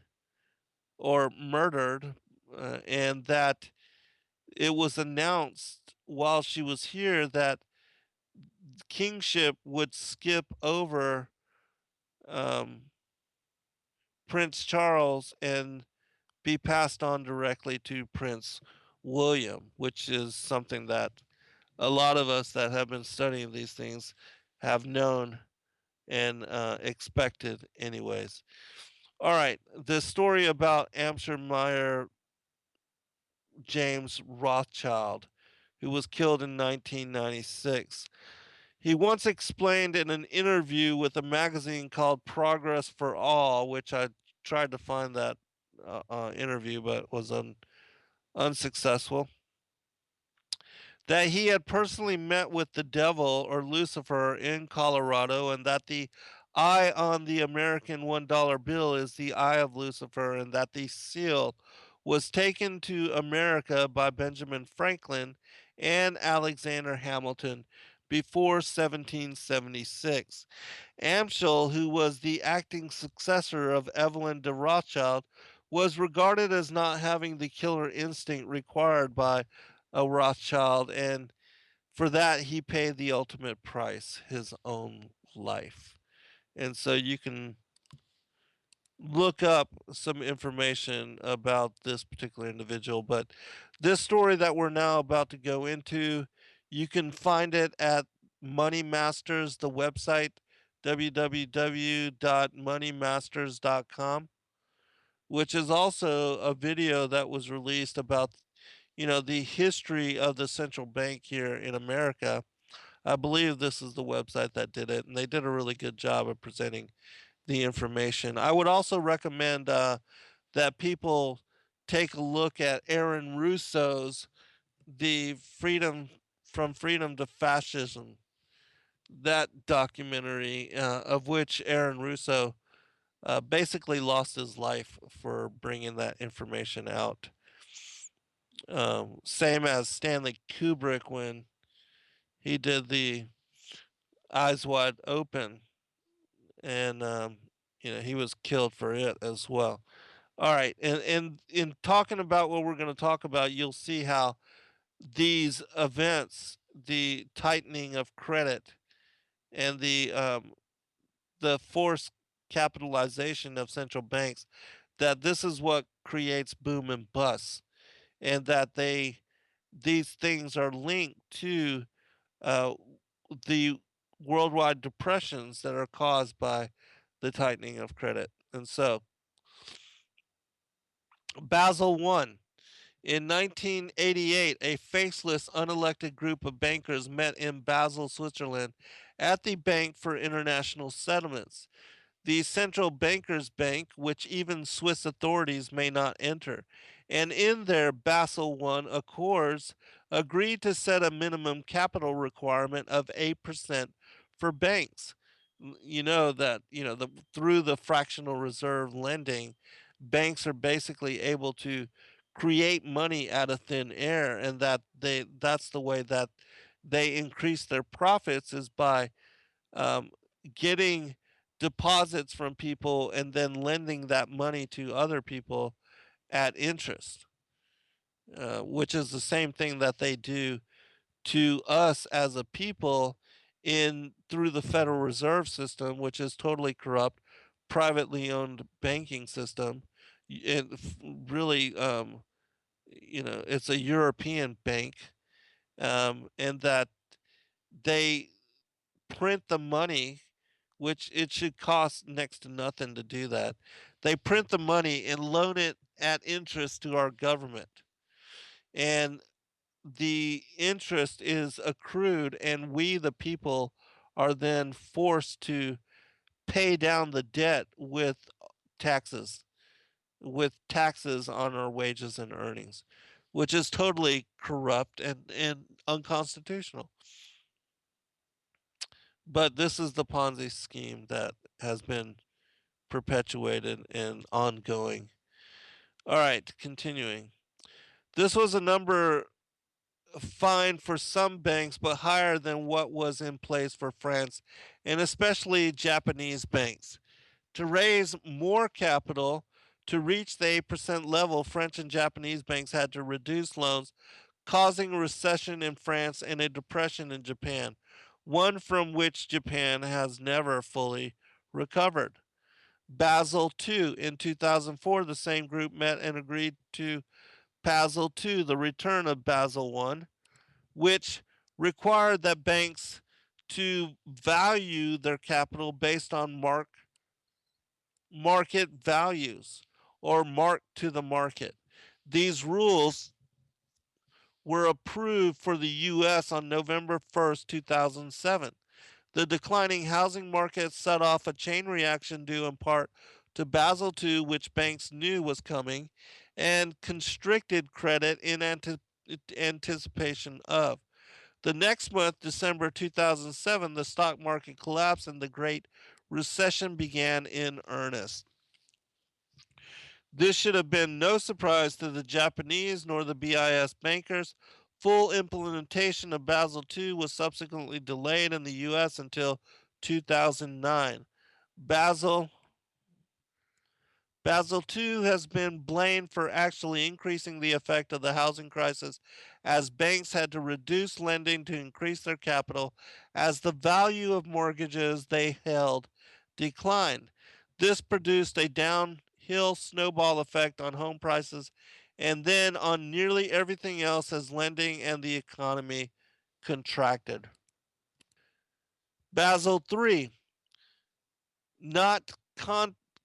or murdered, and that it was announced while she was here that kingship would skip over um, Prince Charles and be passed on directly to Prince William, which is something that a lot of us that have been studying these things have known and expected, anyways. All right, the story about Amsterdam James Rothschild, who was killed in 1996. He once explained in an interview with a magazine called Progress for All, which I tried to find that interview but was unsuccessful, that he had personally met with the devil or Lucifer in Colorado, and that the eye on the American $1 bill is the eye of Lucifer, and that the seal was taken to America by Benjamin Franklin and Alexander Hamilton before 1776. Amschel, who was the acting successor of Evelyn de Rothschild, was regarded as not having the killer instinct required by a Rothschild, and for that he paid the ultimate price, his own life. And so you can look up some information about this particular individual, but this story that we're now about to go into, you can find it at Moneymasters, the website, www.moneymasters.com, which is also a video that was released about, the history of the central bank here in America. I believe this is the website that did it, and they did a really good job of presenting the information. I would also recommend that people take a look at Aaron Russo's "The Freedom from Freedom to Fascism," that documentary, of which Aaron Russo basically lost his life for bringing that information out. Same as Stanley Kubrick when he did the Eyes Wide Open, and he was killed for it as well. All right, and in talking about what we're going to talk about, you'll see how these events, the tightening of credit and the forced capitalization of central banks, that this is what creates boom and bust, and that these things are linked to uh, the worldwide depressions that are caused by the tightening of credit. And so, Basel One. In 1988, a faceless, unelected group of bankers met in Basel, Switzerland, at the Bank for International Settlements, the central bankers' bank, which even Swiss authorities may not enter. And in their Basel I Accords, agreed to set a minimum capital requirement of 8% for banks. You know that, through the fractional reserve lending, banks are basically able to create money out of thin air, and that's the way that they increase their profits, is by um, getting deposits from people and then lending that money to other people at interest, which is the same thing that they do to us as a people in through the Federal Reserve System, which is totally corrupt, privately owned banking system. It really, it's a European bank, and that they print the money, which it should cost next to nothing to do that. They print the money and loan it at interest to our government. And the interest is accrued, and we, the people, are then forced to pay down the debt taxes, with taxes on our wages and earnings, which is totally corrupt and unconstitutional. But this is the Ponzi scheme that has been perpetuated and ongoing. All right, continuing. This was a number fine for some banks, but higher than what was in place for France and especially Japanese banks. To raise more capital to reach the 8% level, French and Japanese banks had to reduce loans, causing a recession in France and a depression in Japan, one from which Japan has never fully recovered. Basel II. In 2004, the same group met and agreed to Basel II, the return of Basel I, which required that banks to value their capital based on market values or mark to the market. These rules were approved for the U.S. on November 1st, 2007. The declining housing market set off a chain reaction due in part to Basel II, which banks knew was coming, and constricted credit in anticipation of. The next month, December 2007, the stock market collapsed and the Great Recession began in earnest. This should have been no surprise to the Japanese nor the BIS bankers. Full implementation of Basel II was subsequently delayed in the US until 2009. Basel Basel II has been blamed for actually increasing the effect of the housing crisis as banks had to reduce lending to increase their capital as the value of mortgages they held declined. This produced a downhill snowball effect on home prices and then on nearly everything else as lending and the economy contracted. Basel III, not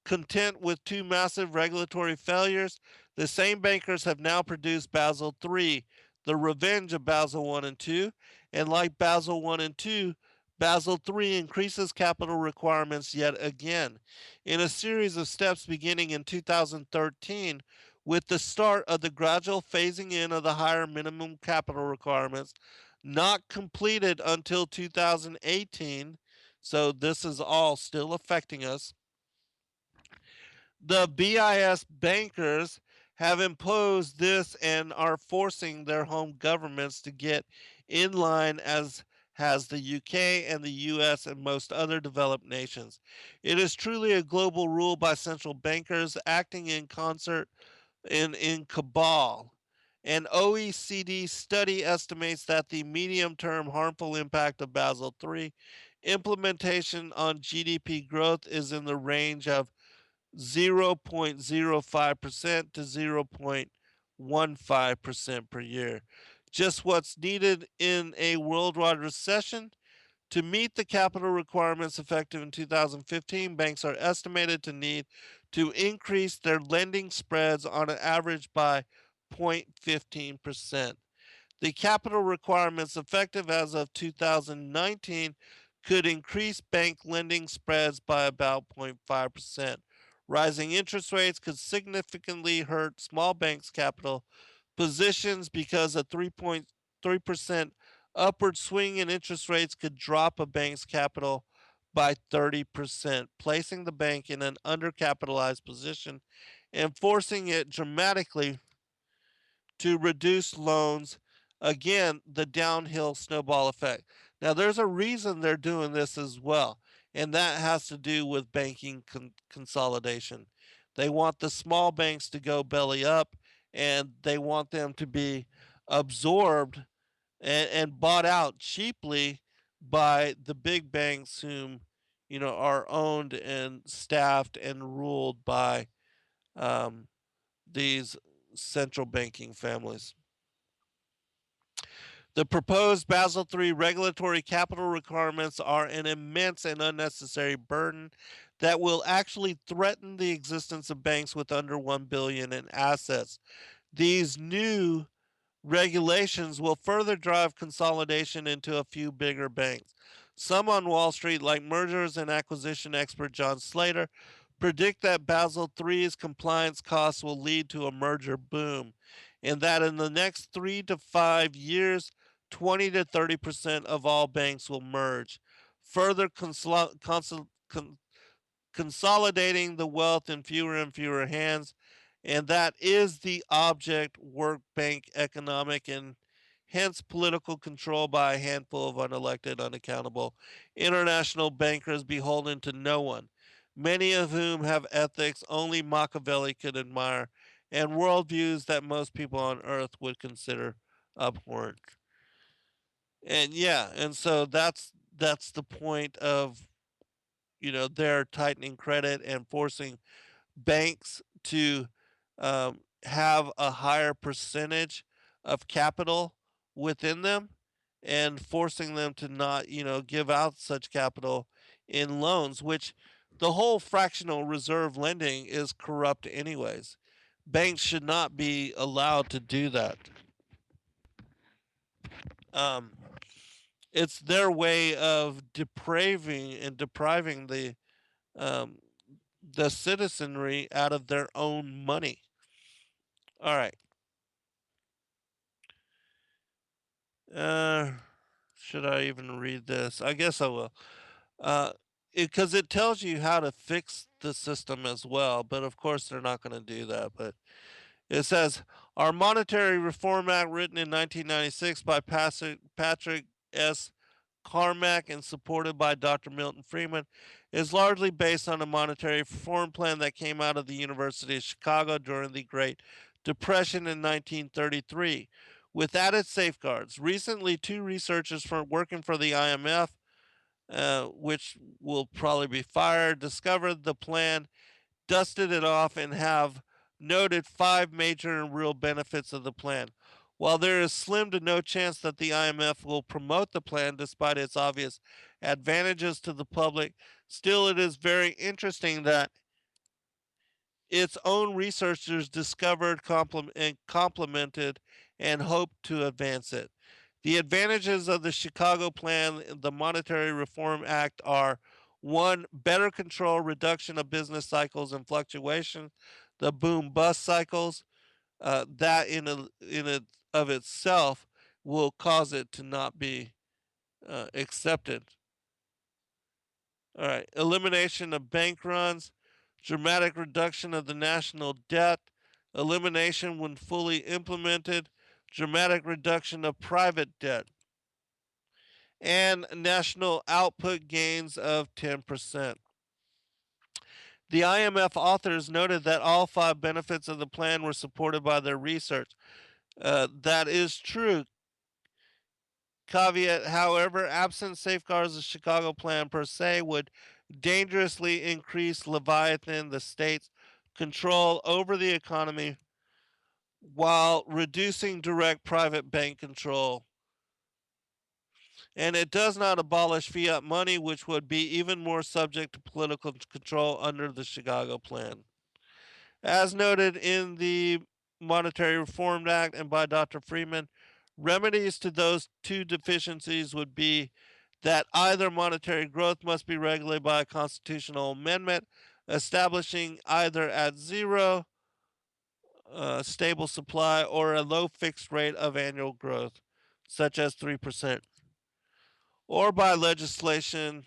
content with two massive regulatory failures, the same bankers have now produced Basel III, the revenge of Basel I and II, and like Basel I and II, Basel III increases capital requirements yet again. In a series of steps beginning in 2013, with the start of the gradual phasing in of the higher minimum capital requirements, not completed until 2018, so this is all still affecting us. The BIS bankers have imposed this and are forcing their home governments to get in line as has the UK and the US and most other developed nations. It is truly a global rule by central bankers acting in concert in cabal. An OECD study estimates that the medium term harmful impact of Basel III implementation on GDP growth is in the range of 0.05% to 0.15% per year. Just what's needed in a worldwide recession. To meet the capital requirements effective in 2015, banks are estimated to need to increase their lending spreads on an average by 0.15%. The capital requirements effective as of 2019 could increase bank lending spreads by about 0.5%. Rising interest rates could significantly hurt small banks' capital positions because a 3.3% upward swing in interest rates could drop a bank's capital by 30%, placing the bank in an undercapitalized position and forcing it dramatically to reduce loans. Again, the downhill snowball effect. Now, there's a reason they're doing this as well, and that has to do with banking consolidation. They want the small banks to go belly up, and they want them to be absorbed and bought out cheaply by the big banks, whom are owned and staffed and ruled by um, these central banking families. The proposed Basel III regulatory capital requirements are an immense and unnecessary burden that will actually threaten the existence of banks with under 1 billion in assets. These new regulations will further drive consolidation into a few bigger banks. Some on Wall Street, like mergers and acquisition expert John Slater, predict that Basel III's compliance costs will lead to a merger boom, and that in the next 3 to 5 years, 20 to 30% of all banks will merge, further consolidating the wealth in fewer and fewer hands. And that is the object work bank economic and hence political control by a handful of unelected, unaccountable international bankers beholden to no one. many of whom have ethics only Machiavelli could admire, and worldviews that most people on earth would consider abhorrent. And yeah, and so that's the point of their tightening credit and forcing banks to have a higher percentage of capital within them and forcing them to not, give out such capital in loans, which the whole fractional reserve lending is corrupt anyways. Banks should not be allowed to do that. Um, it's their way of depriving um, the citizenry out of their own money. All right. Uh, should I even read this? I guess I will. Uh, because it tells you how to fix the system as well, but of course they're not going to do that. But it says our Monetary Reform Act, written in 1996 by Patrick S. Carmack and supported by Dr. Milton Friedman, is largely based on a monetary reform plan that came out of the University of Chicago during the Great Depression in 1933. With added safeguards, recently two researchers from working for the IMF, which will probably be fired, discovered the plan, dusted it off, and have noted five major and real benefits of the plan. While there is slim to no chance that the IMF will promote the plan despite its obvious advantages to the public, still it is very interesting that its own researchers discovered and complemented and hoped to advance it. The advantages of the Chicago Plan, the Monetary Reform Act, are one, better control, reduction of business cycles and fluctuation, the boom bust cycles, that in of itself will cause it to not be accepted. All right, elimination of bank runs, dramatic reduction of the national debt, elimination when fully implemented, dramatic reduction of private debt, and national output gains of 10%. The IMF authors noted that all five benefits of the plan were supported by their research. That is true. Caveat, however, absent safeguards, the Chicago Plan per se would dangerously increase Leviathan, the state's control over the economy, while reducing direct private bank control. And it does not abolish fiat money, which would be even more subject to political control under the Chicago Plan. As noted in the Monetary Reform Act and by Dr. Freeman, remedies to those two deficiencies would be that either monetary growth must be regulated by a constitutional amendment establishing either at zero stable supply or a low fixed rate of annual growth, such as 3%, or by legislation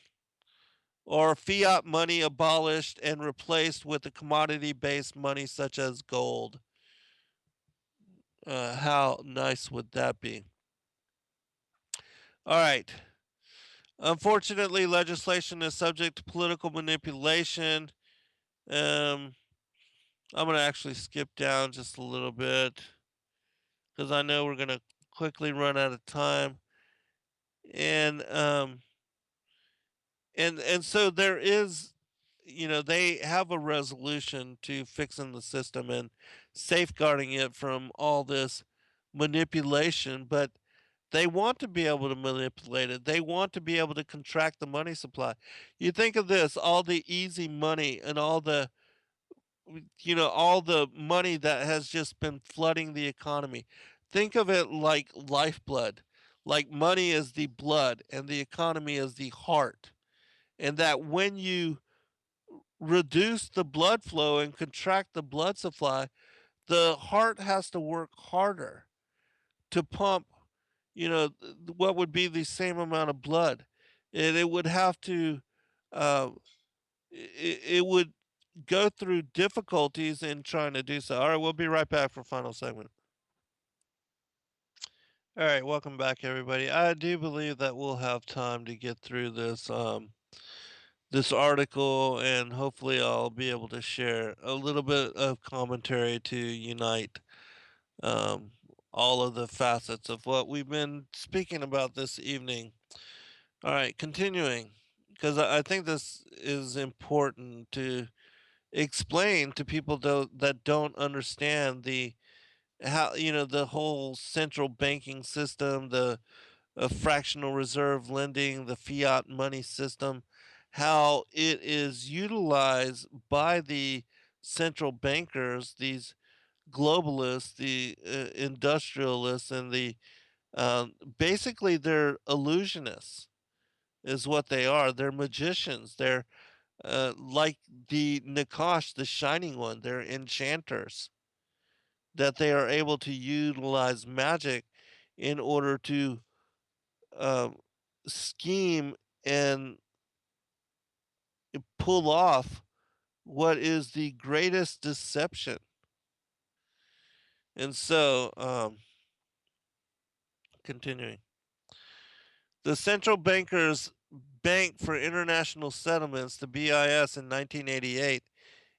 or fiat money abolished and replaced with a commodity based money such as gold. How nice would that be? All right. Unfortunately, legislation is subject to political manipulation. Um, I'm going to actually skip down just a little bit because I know we're going to quickly run out of time. And so there is, they have a resolution to fixing the system and safeguarding it from all this manipulation, but they want to be able to manipulate it. They want to be able to contract the money supply. You think of this, all the easy money and all the money that has just been flooding the economy. Think of it like lifeblood. Like money is the blood and the economy is the heart. And that when you reduce the blood flow and contract the blood supply, the heart has to work harder to pump, what would be the same amount of blood. And it would have to, uh, it would go through difficulties in trying to do so. All right, we'll be right back for final segment. All right, welcome back, everybody. I do believe that we'll have time to get through this article, and hopefully I'll be able to share a little bit of commentary to unite um, all of the facets of what we've been speaking about this evening. All right, continuing, because I think this is important to explain to people that don't understand the how the whole central banking system, the fractional reserve lending, the fiat money system, how it is utilized by the central bankers, these globalists, the industrialists, and the basically they're illusionists, is what they are. They're magicians. They're like the Nakash, the shining one. They're enchanters that they are able to utilize magic in order to um, scheme and pull off what is the greatest deception. And so, continuing, the central bankers Bank for International Settlements, the BIS, in 1988,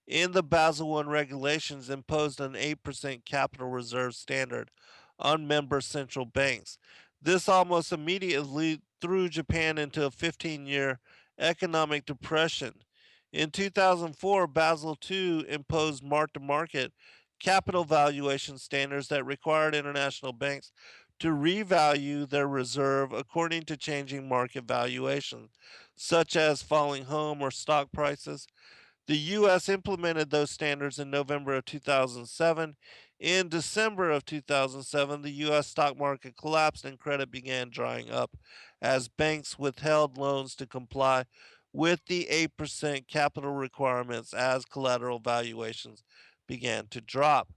in the Basel I regulations, imposed an 8% capital reserve standard on member central banks. This almost immediately threw Japan into a 15-year economic depression. In 2004, Basel II imposed mark to market capital valuation standards that required international banks to revalue their reserve according to changing market valuations, such as falling home or stock prices. The U.S. implemented those standards in November of 2007. In December of 2007, the U.S. stock market collapsed and credit began drying up as banks withheld loans to comply with the 8% capital requirements as collateral valuations began to drop.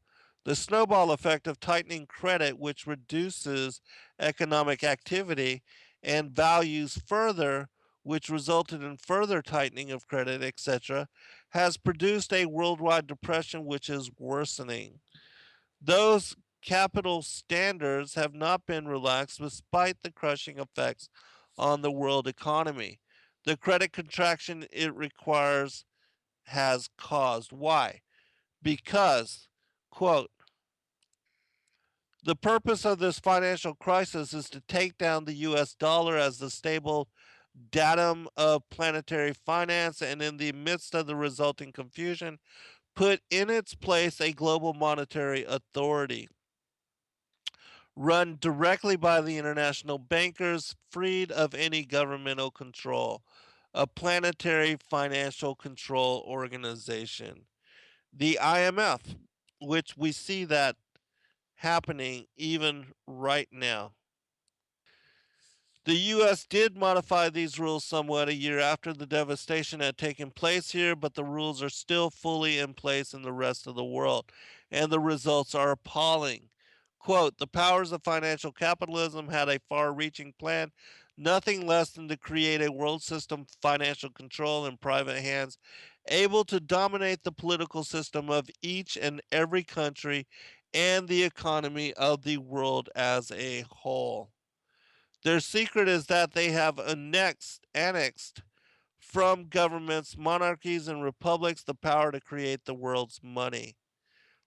The snowball effect of tightening credit, which reduces economic activity and values further, which resulted in further tightening of credit, etc., has produced a worldwide depression which is worsening. Those capital standards have not been relaxed despite the crushing effects on the world economy. The credit contraction it requires has caused. Why? Because, quote, the purpose of this financial crisis is to take down the US dollar as the stable datum of planetary finance, and in the midst of the resulting confusion, put in its place a global monetary authority run directly by the international bankers, freed of any governmental control, a planetary financial control organization. The IMF, which we see that happening even right now. The U.S. did modify these rules somewhat a year after the devastation had taken place here, but the rules are still fully in place in the rest of the world, and the results are appalling. Quote, the powers of financial capitalism had a far reaching plan, nothing less than to create a world system of financial control in private hands, able to dominate the political system of each and every country and the economy of the world as a whole. Their secret is that they have annexed from governments, monarchies, and republics the power to create the world's money.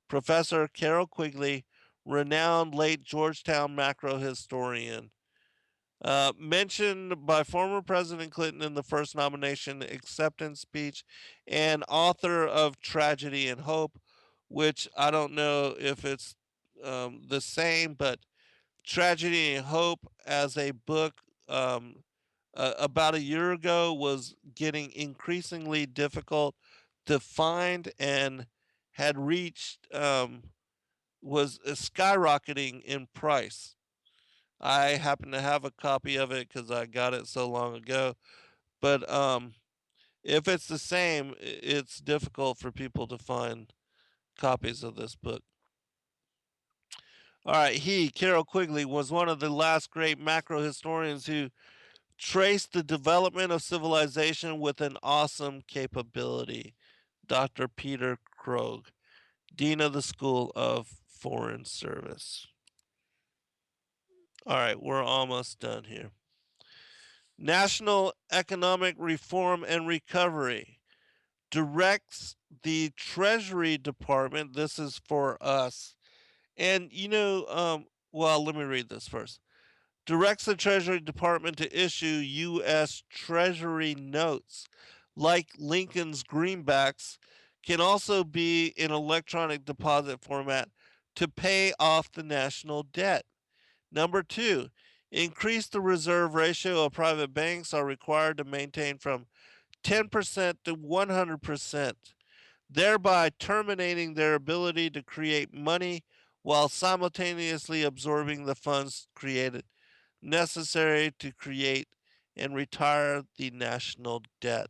Professor Carol Quigley, renowned late Georgetown macro historian, mentioned by former President Clinton in the first nomination acceptance speech, and author of Tragedy and Hope, which I don't know if it's the same, but Tragedy and Hope as a book about a year ago was getting increasingly difficult to find and had reached was skyrocketing in price. I happen to have a copy of it because I got it so long ago. But if it's the same, it's difficult for people to find copies of this book. All right, Carol Quigley, was one of the last great macro historians who traced the development of civilization with an awesome capability. Dr. Peter Krogh, Dean of the School of Foreign Service. All right, we're almost done here. National Economic Reform and Recovery directs the Treasury Department, this is for us, and well, let me read this first. Directs the Treasury Department to issue U.S. Treasury notes, like Lincoln's greenbacks, can also be in electronic deposit format to pay off the national debt. Number two, increase the reserve ratio of private banks are required to maintain from 10% to 100%, thereby terminating their ability to create money while simultaneously absorbing the funds created necessary to create and retire the national debt.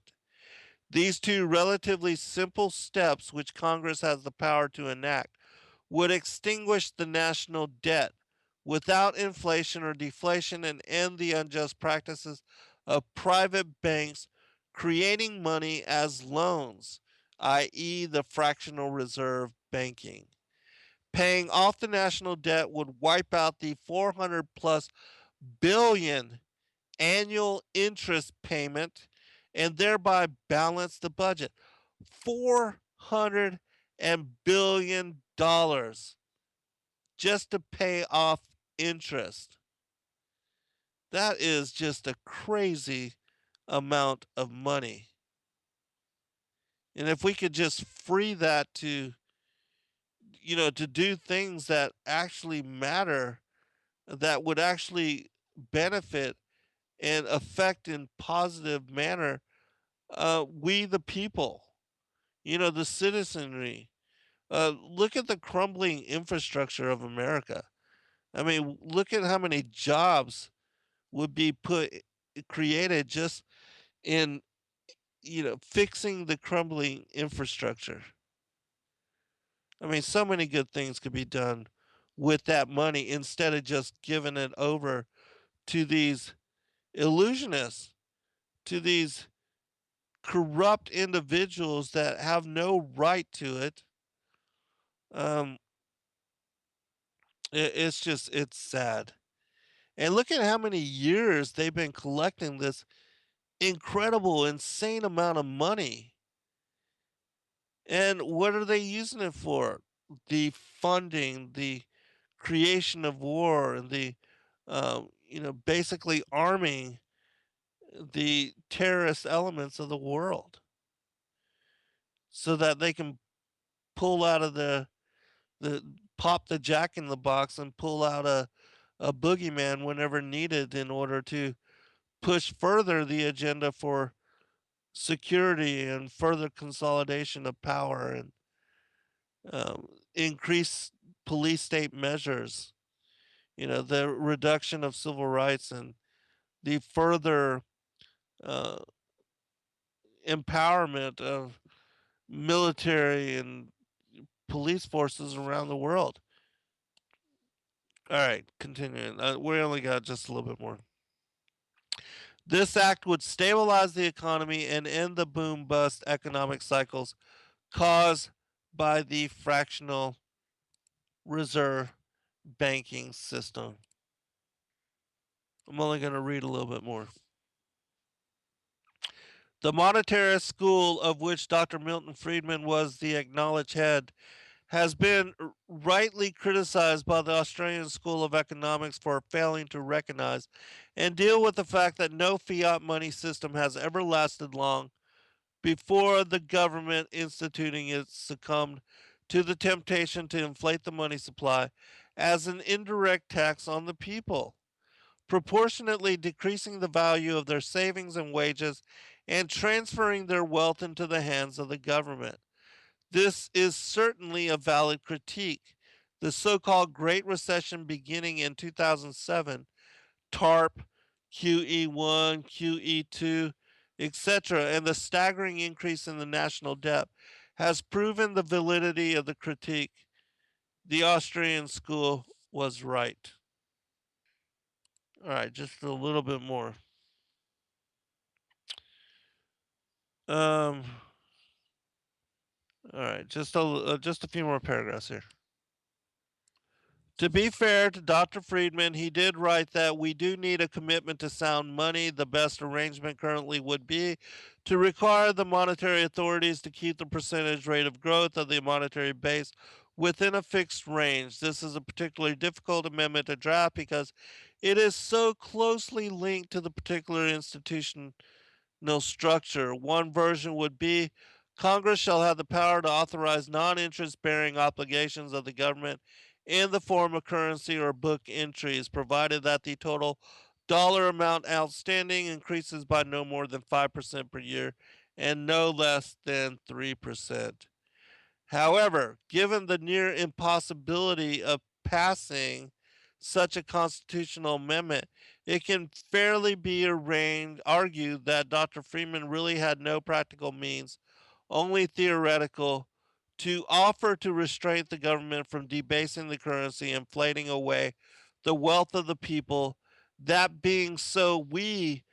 These two relatively simple steps, which Congress has the power to enact, would extinguish the national debt without inflation or deflation and end the unjust practices of private banks creating money as loans, i.e., the fractional reserve banking. Paying off the national debt would wipe out the 400 plus billion annual interest payment and thereby balance the budget. $400 billion just to pay off interest. That is just a crazy amount of money. And if we could just free that to do things that actually matter, that would actually benefit and affect in positive manner we the people, the citizenry. Look at the crumbling infrastructure of America. I mean, look at how many jobs would be created just in fixing the crumbling infrastructure. I mean, so many good things could be done with that money instead of just giving it over to these illusionists, to these corrupt individuals that have no right to it. Um, it's sad. And look at how many years they've been collecting this incredible, insane amount of money. And what are they using it for? The funding, the creation of war, and the, basically arming the terrorist elements of the world so that they can pull out of the pop the jack in the box and pull out a boogeyman whenever needed in order to push further the agenda for security and further consolidation of power and increase police state measures, the reduction of civil rights and the further uh, empowerment of military and police forces around the world. All right, continuing. We only got just a little bit more. This act would stabilize the economy and end the boom bust economic cycles caused by the fractional reserve banking system. I'm only going to read a little bit more. The monetarist school, of which Dr. Milton Friedman was the acknowledged head, has been rightly criticized by the Australian School of Economics for failing to recognize and deal with the fact that no fiat money system has ever lasted long before the government instituting it succumbed to the temptation to inflate the money supply as an indirect tax on the people, proportionately decreasing the value of their savings and wages and transferring their wealth into the hands of the government. This is certainly a valid critique. The so called Great Recession beginning in 2007, TARP, QE1, QE2, etc., and the staggering increase in the national debt has proven the validity of the critique. The Austrian school was right. All right, just a little bit more. Um, all right, just a few more paragraphs here. To be fair to Dr. Friedman, he did write that we do need a commitment to sound money. The best arrangement currently would be to require the monetary authorities to keep the percentage rate of growth of the monetary base within a fixed range. This is a particularly difficult amendment to draft because it is so closely linked to the particular institution no structure. One version would be Congress shall have the power to authorize non interest bearing obligations of the government in the form of currency or book entries, provided that the total dollar amount outstanding increases by no more than 5% per year and no less than 3%. However, given the near impossibility of passing such a constitutional amendment, it can fairly be argued that Dr. Freeman really had no practical means, only theoretical, to offer to restrain the government from debasing the currency, inflating away the wealth of the people. That being so, we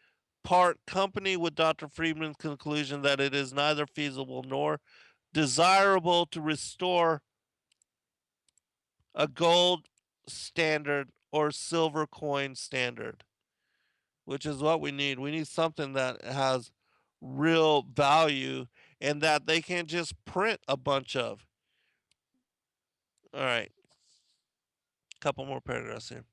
part company with Dr. Freeman's conclusion that it is neither feasible nor desirable to restore a gold standard or silver coin standard, which is what we need. We need something that has real value and that they can't just print a bunch of. All right, a couple more paragraphs here.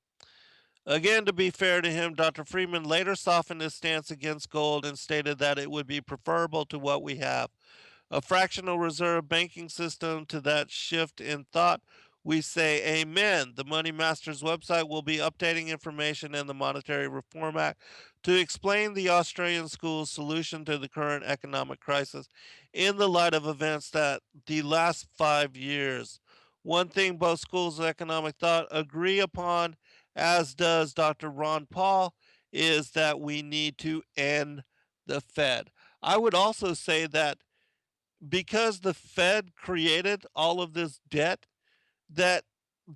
Again, to be fair to him, Dr. Freeman later softened his stance against gold and stated that it would be preferable to what we have, a fractional reserve banking system. To that shift in thought, we say amen. The Moneymasters website will be updating information in the Monetary Reform Act to explain the Australian school's solution to the current economic crisis in the light of events that the last 5 years. One thing both schools of economic thought agree upon, as does Dr. Ron Paul, is that we need to end the Fed. I would also say that because the Fed created all of this debt, that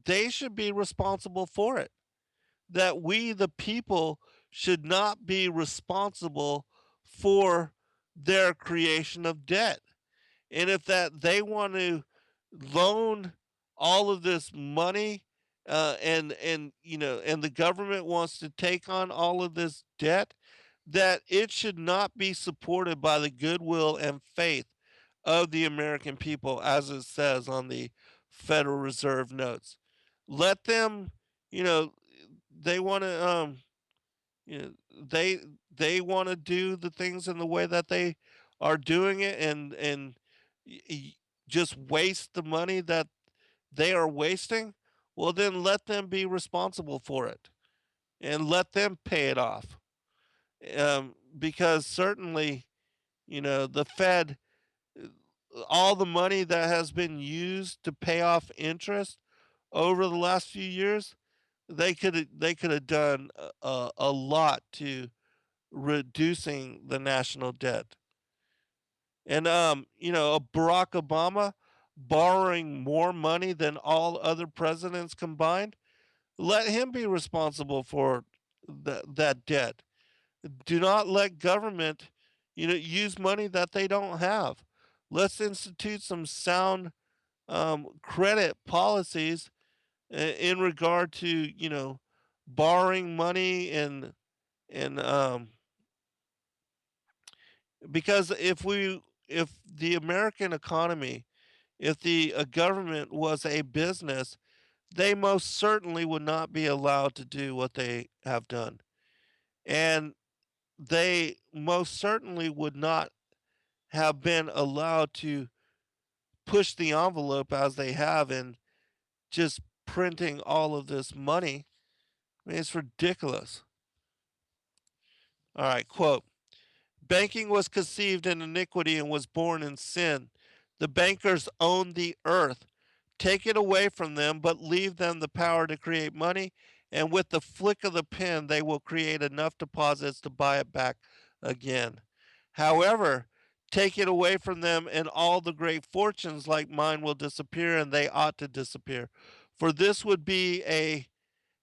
they should be responsible for it. That we, the people, should not be responsible for their creation of debt. And if that they want to loan all of this money, and the government wants to take on all of this debt, that it should not be supported by the goodwill and faith of the American people, as it says on the Federal Reserve notes. Let them, you know, they want to, you know, they want to do the things in the way that they are doing it, and just waste the money that they are wasting. Well, then let them be responsible for it, and let them pay it off. Because certainly, the Fed, all the money that has been used to pay off interest over the last few years, they could have done a lot to reducing the national debt. And Barack Obama borrowing more money than all other presidents combined, let him be responsible for that debt. Do not let government, use money that they don't have. Let's institute some sound credit policies in regard to borrowing money, and because if the American economy, if the government was a business, they most certainly would not be allowed to do what they have done, and they most certainly would not have been allowed to push the envelope as they have in just printing all of this money. I mean, it's ridiculous. All right, quote: Banking was conceived in iniquity and was born in sin. The bankers own the earth. Take it away from them, but leave them the power to create money, and with the flick of the pen, they will create enough deposits to buy it back again. However, take it away from them, and all the great fortunes like mine will disappear, and they ought to disappear. For this would be a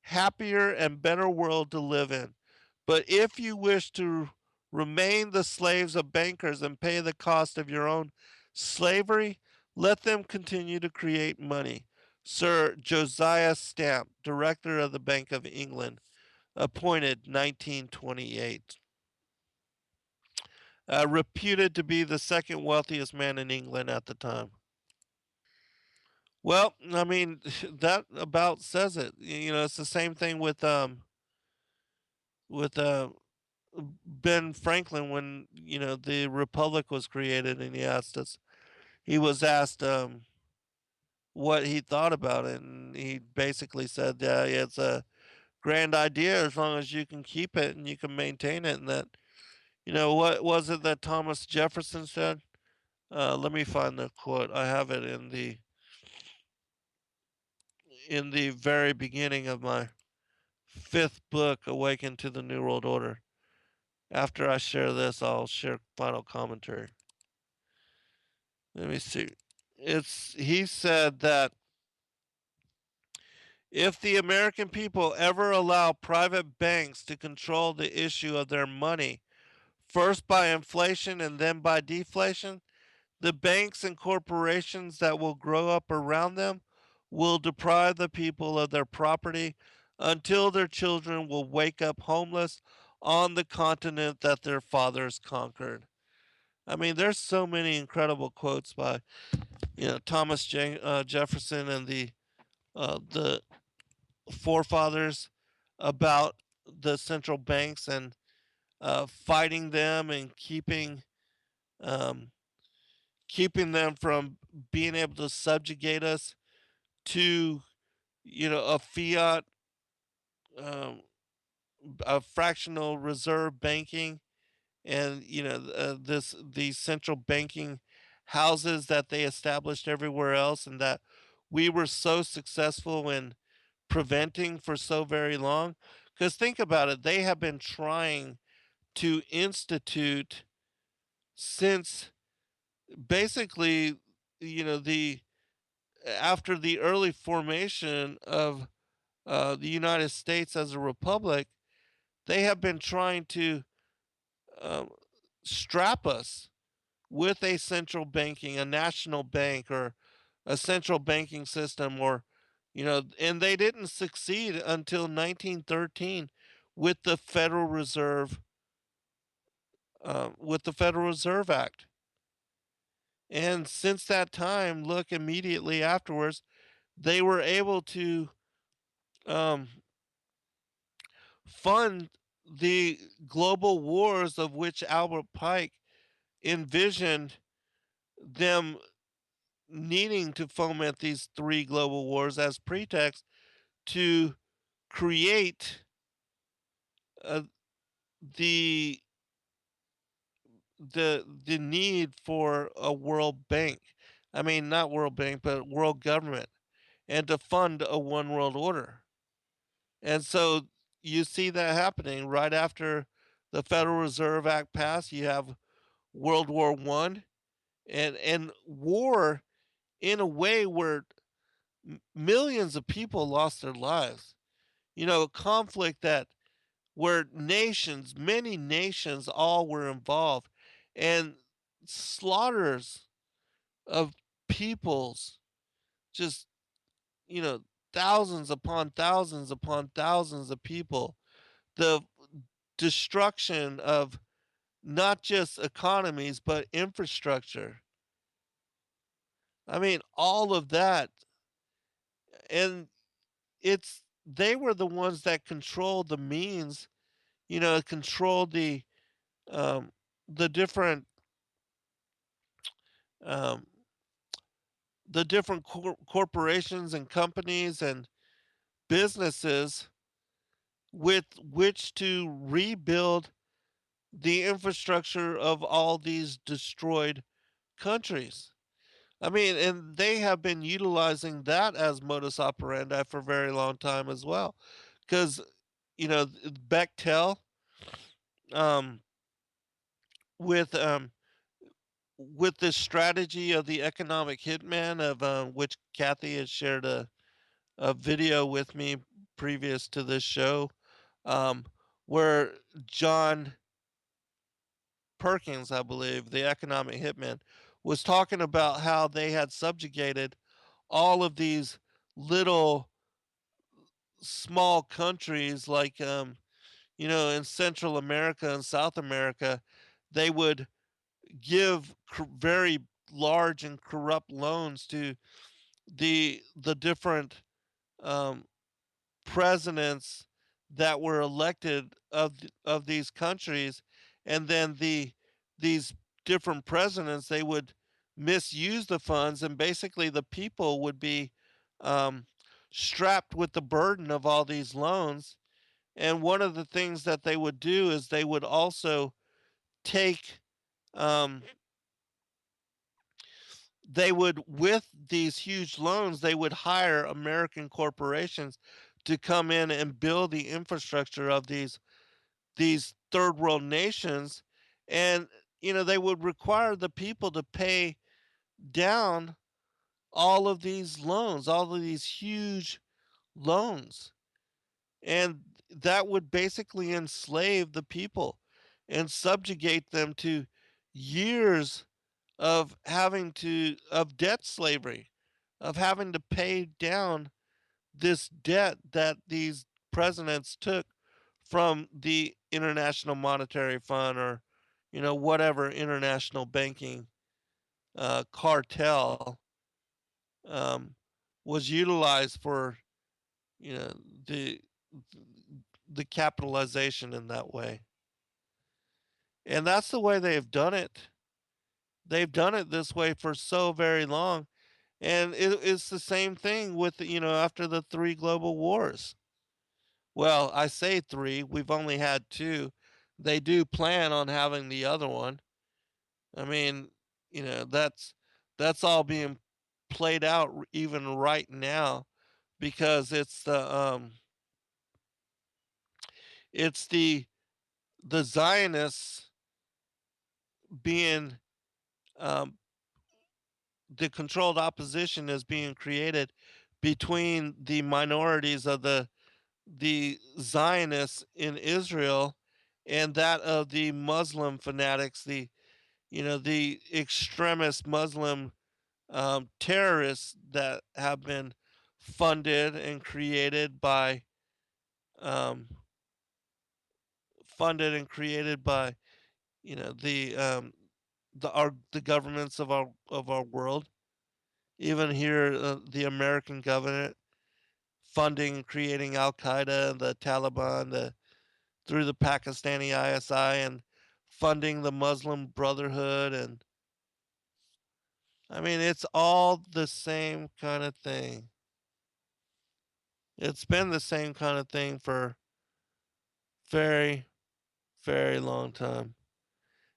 happier and better world to live in. But if you wish to remain the slaves of bankers and pay the cost of your own slavery, let them continue to create money. Sir Josiah Stamp, director of the Bank of England, appointed 1928. Reputed to be the second wealthiest man in England at the time. Well, I mean, that about says it. You know, it's the same thing with Ben Franklin when the Republic was created, and he was asked what he thought about it, and he basically said, "Yeah, it's a grand idea as long as you can keep it and you can maintain it." And that, what was it that Thomas Jefferson said? Let me find the quote. I have it in the very beginning of my fifth book, Awaken to the New World Order. After I share this, I'll share final commentary. Let me see. He said that if the American people ever allow private banks to control the issue of their money, first by inflation and then by deflation, the banks and corporations that will grow up around them will deprive the people of their property until their children will wake up homeless on the continent that their fathers conquered. I mean, there's so many incredible quotes by Thomas Jefferson and the forefathers about the central banks and fighting them and um, keeping them from being able to subjugate us to a fiat, um, a fractional reserve banking, and these central banking houses that they established everywhere else, and that we were so successful in preventing for so very long. Because think about it, they have been trying to institute since basically the after the early formation of the United States as a republic. They have been trying to um, strap us with a central banking, a national bank, or a central banking system, or and they didn't succeed until 1913 with the Federal Reserve, with the Federal Reserve Act. And since that time, look, immediately afterwards, they were able to um, fund the global wars of which Albert Pike envisioned them needing to foment these three global wars as pretext to create uh, the the need for a world bank. I mean, not world bank, but world government, and to fund a one world order. And so you see that happening right after the Federal Reserve Act passed. You have World War One, and war in a way where millions of people lost their lives. A conflict that where nations, many nations, all were involved, and slaughters of peoples, just you know, thousands upon thousands of people. The destruction of not just economies but infrastructure. I mean, all of that, and it's they were the ones that controlled the means, controlled um, the different um, corporations and companies and businesses with which to rebuild the infrastructure of all these destroyed countries. I mean, and they have been utilizing that as modus operandi for a very long time as well. Because, Bechtel, um, with this strategy of the economic hitman, of which Kathy has shared a video with me previous to this show, um, where John Perkins, I believe, the economic hitman, was talking about how they had subjugated all of these little small countries like in Central America and South America, they would give very large and corrupt loans to the different um, presidents that were elected of these countries, and then these different presidents, they would misuse the funds, and basically the people would be um, strapped with the burden of all these loans. And one of the things that they would do is they would also take um, they would, with these huge loans, they would hire American corporations to come in and build the infrastructure of these third world nations. And they would require the people to pay down all of these loans, all of these huge loans. And that would basically enslave the people and subjugate them to years of debt slavery, of having to pay down this debt that these presidents took from the International Monetary Fund, or whatever international banking cartel um, was utilized for you know the the capitalization in that way. And that's the way they've done it. They've done it this way for so very long. And it's the same thing with, after the three global wars. Well, I say three, we've only had two. They do plan on having the other one. I mean, that's all being played out even right now, because it's the Zionists being um, the controlled opposition is being created between the minorities of the Zionists in Israel and that of the Muslim fanatics, the extremist Muslim terrorists that have been funded and created by um, you know the um, the governments of our world. Even here, the American government funding and creating Al Qaeda, the Taliban, through the Pakistani ISI, and funding the Muslim Brotherhood. And I mean, it's all the same kind of thing. It's been the same kind of thing for very, very long time.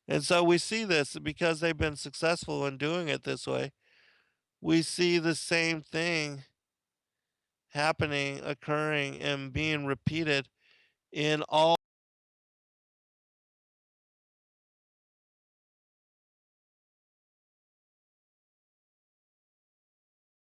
And so we see this because they've been successful in doing it this way. We see the same thing happening, occurring, and being repeated in all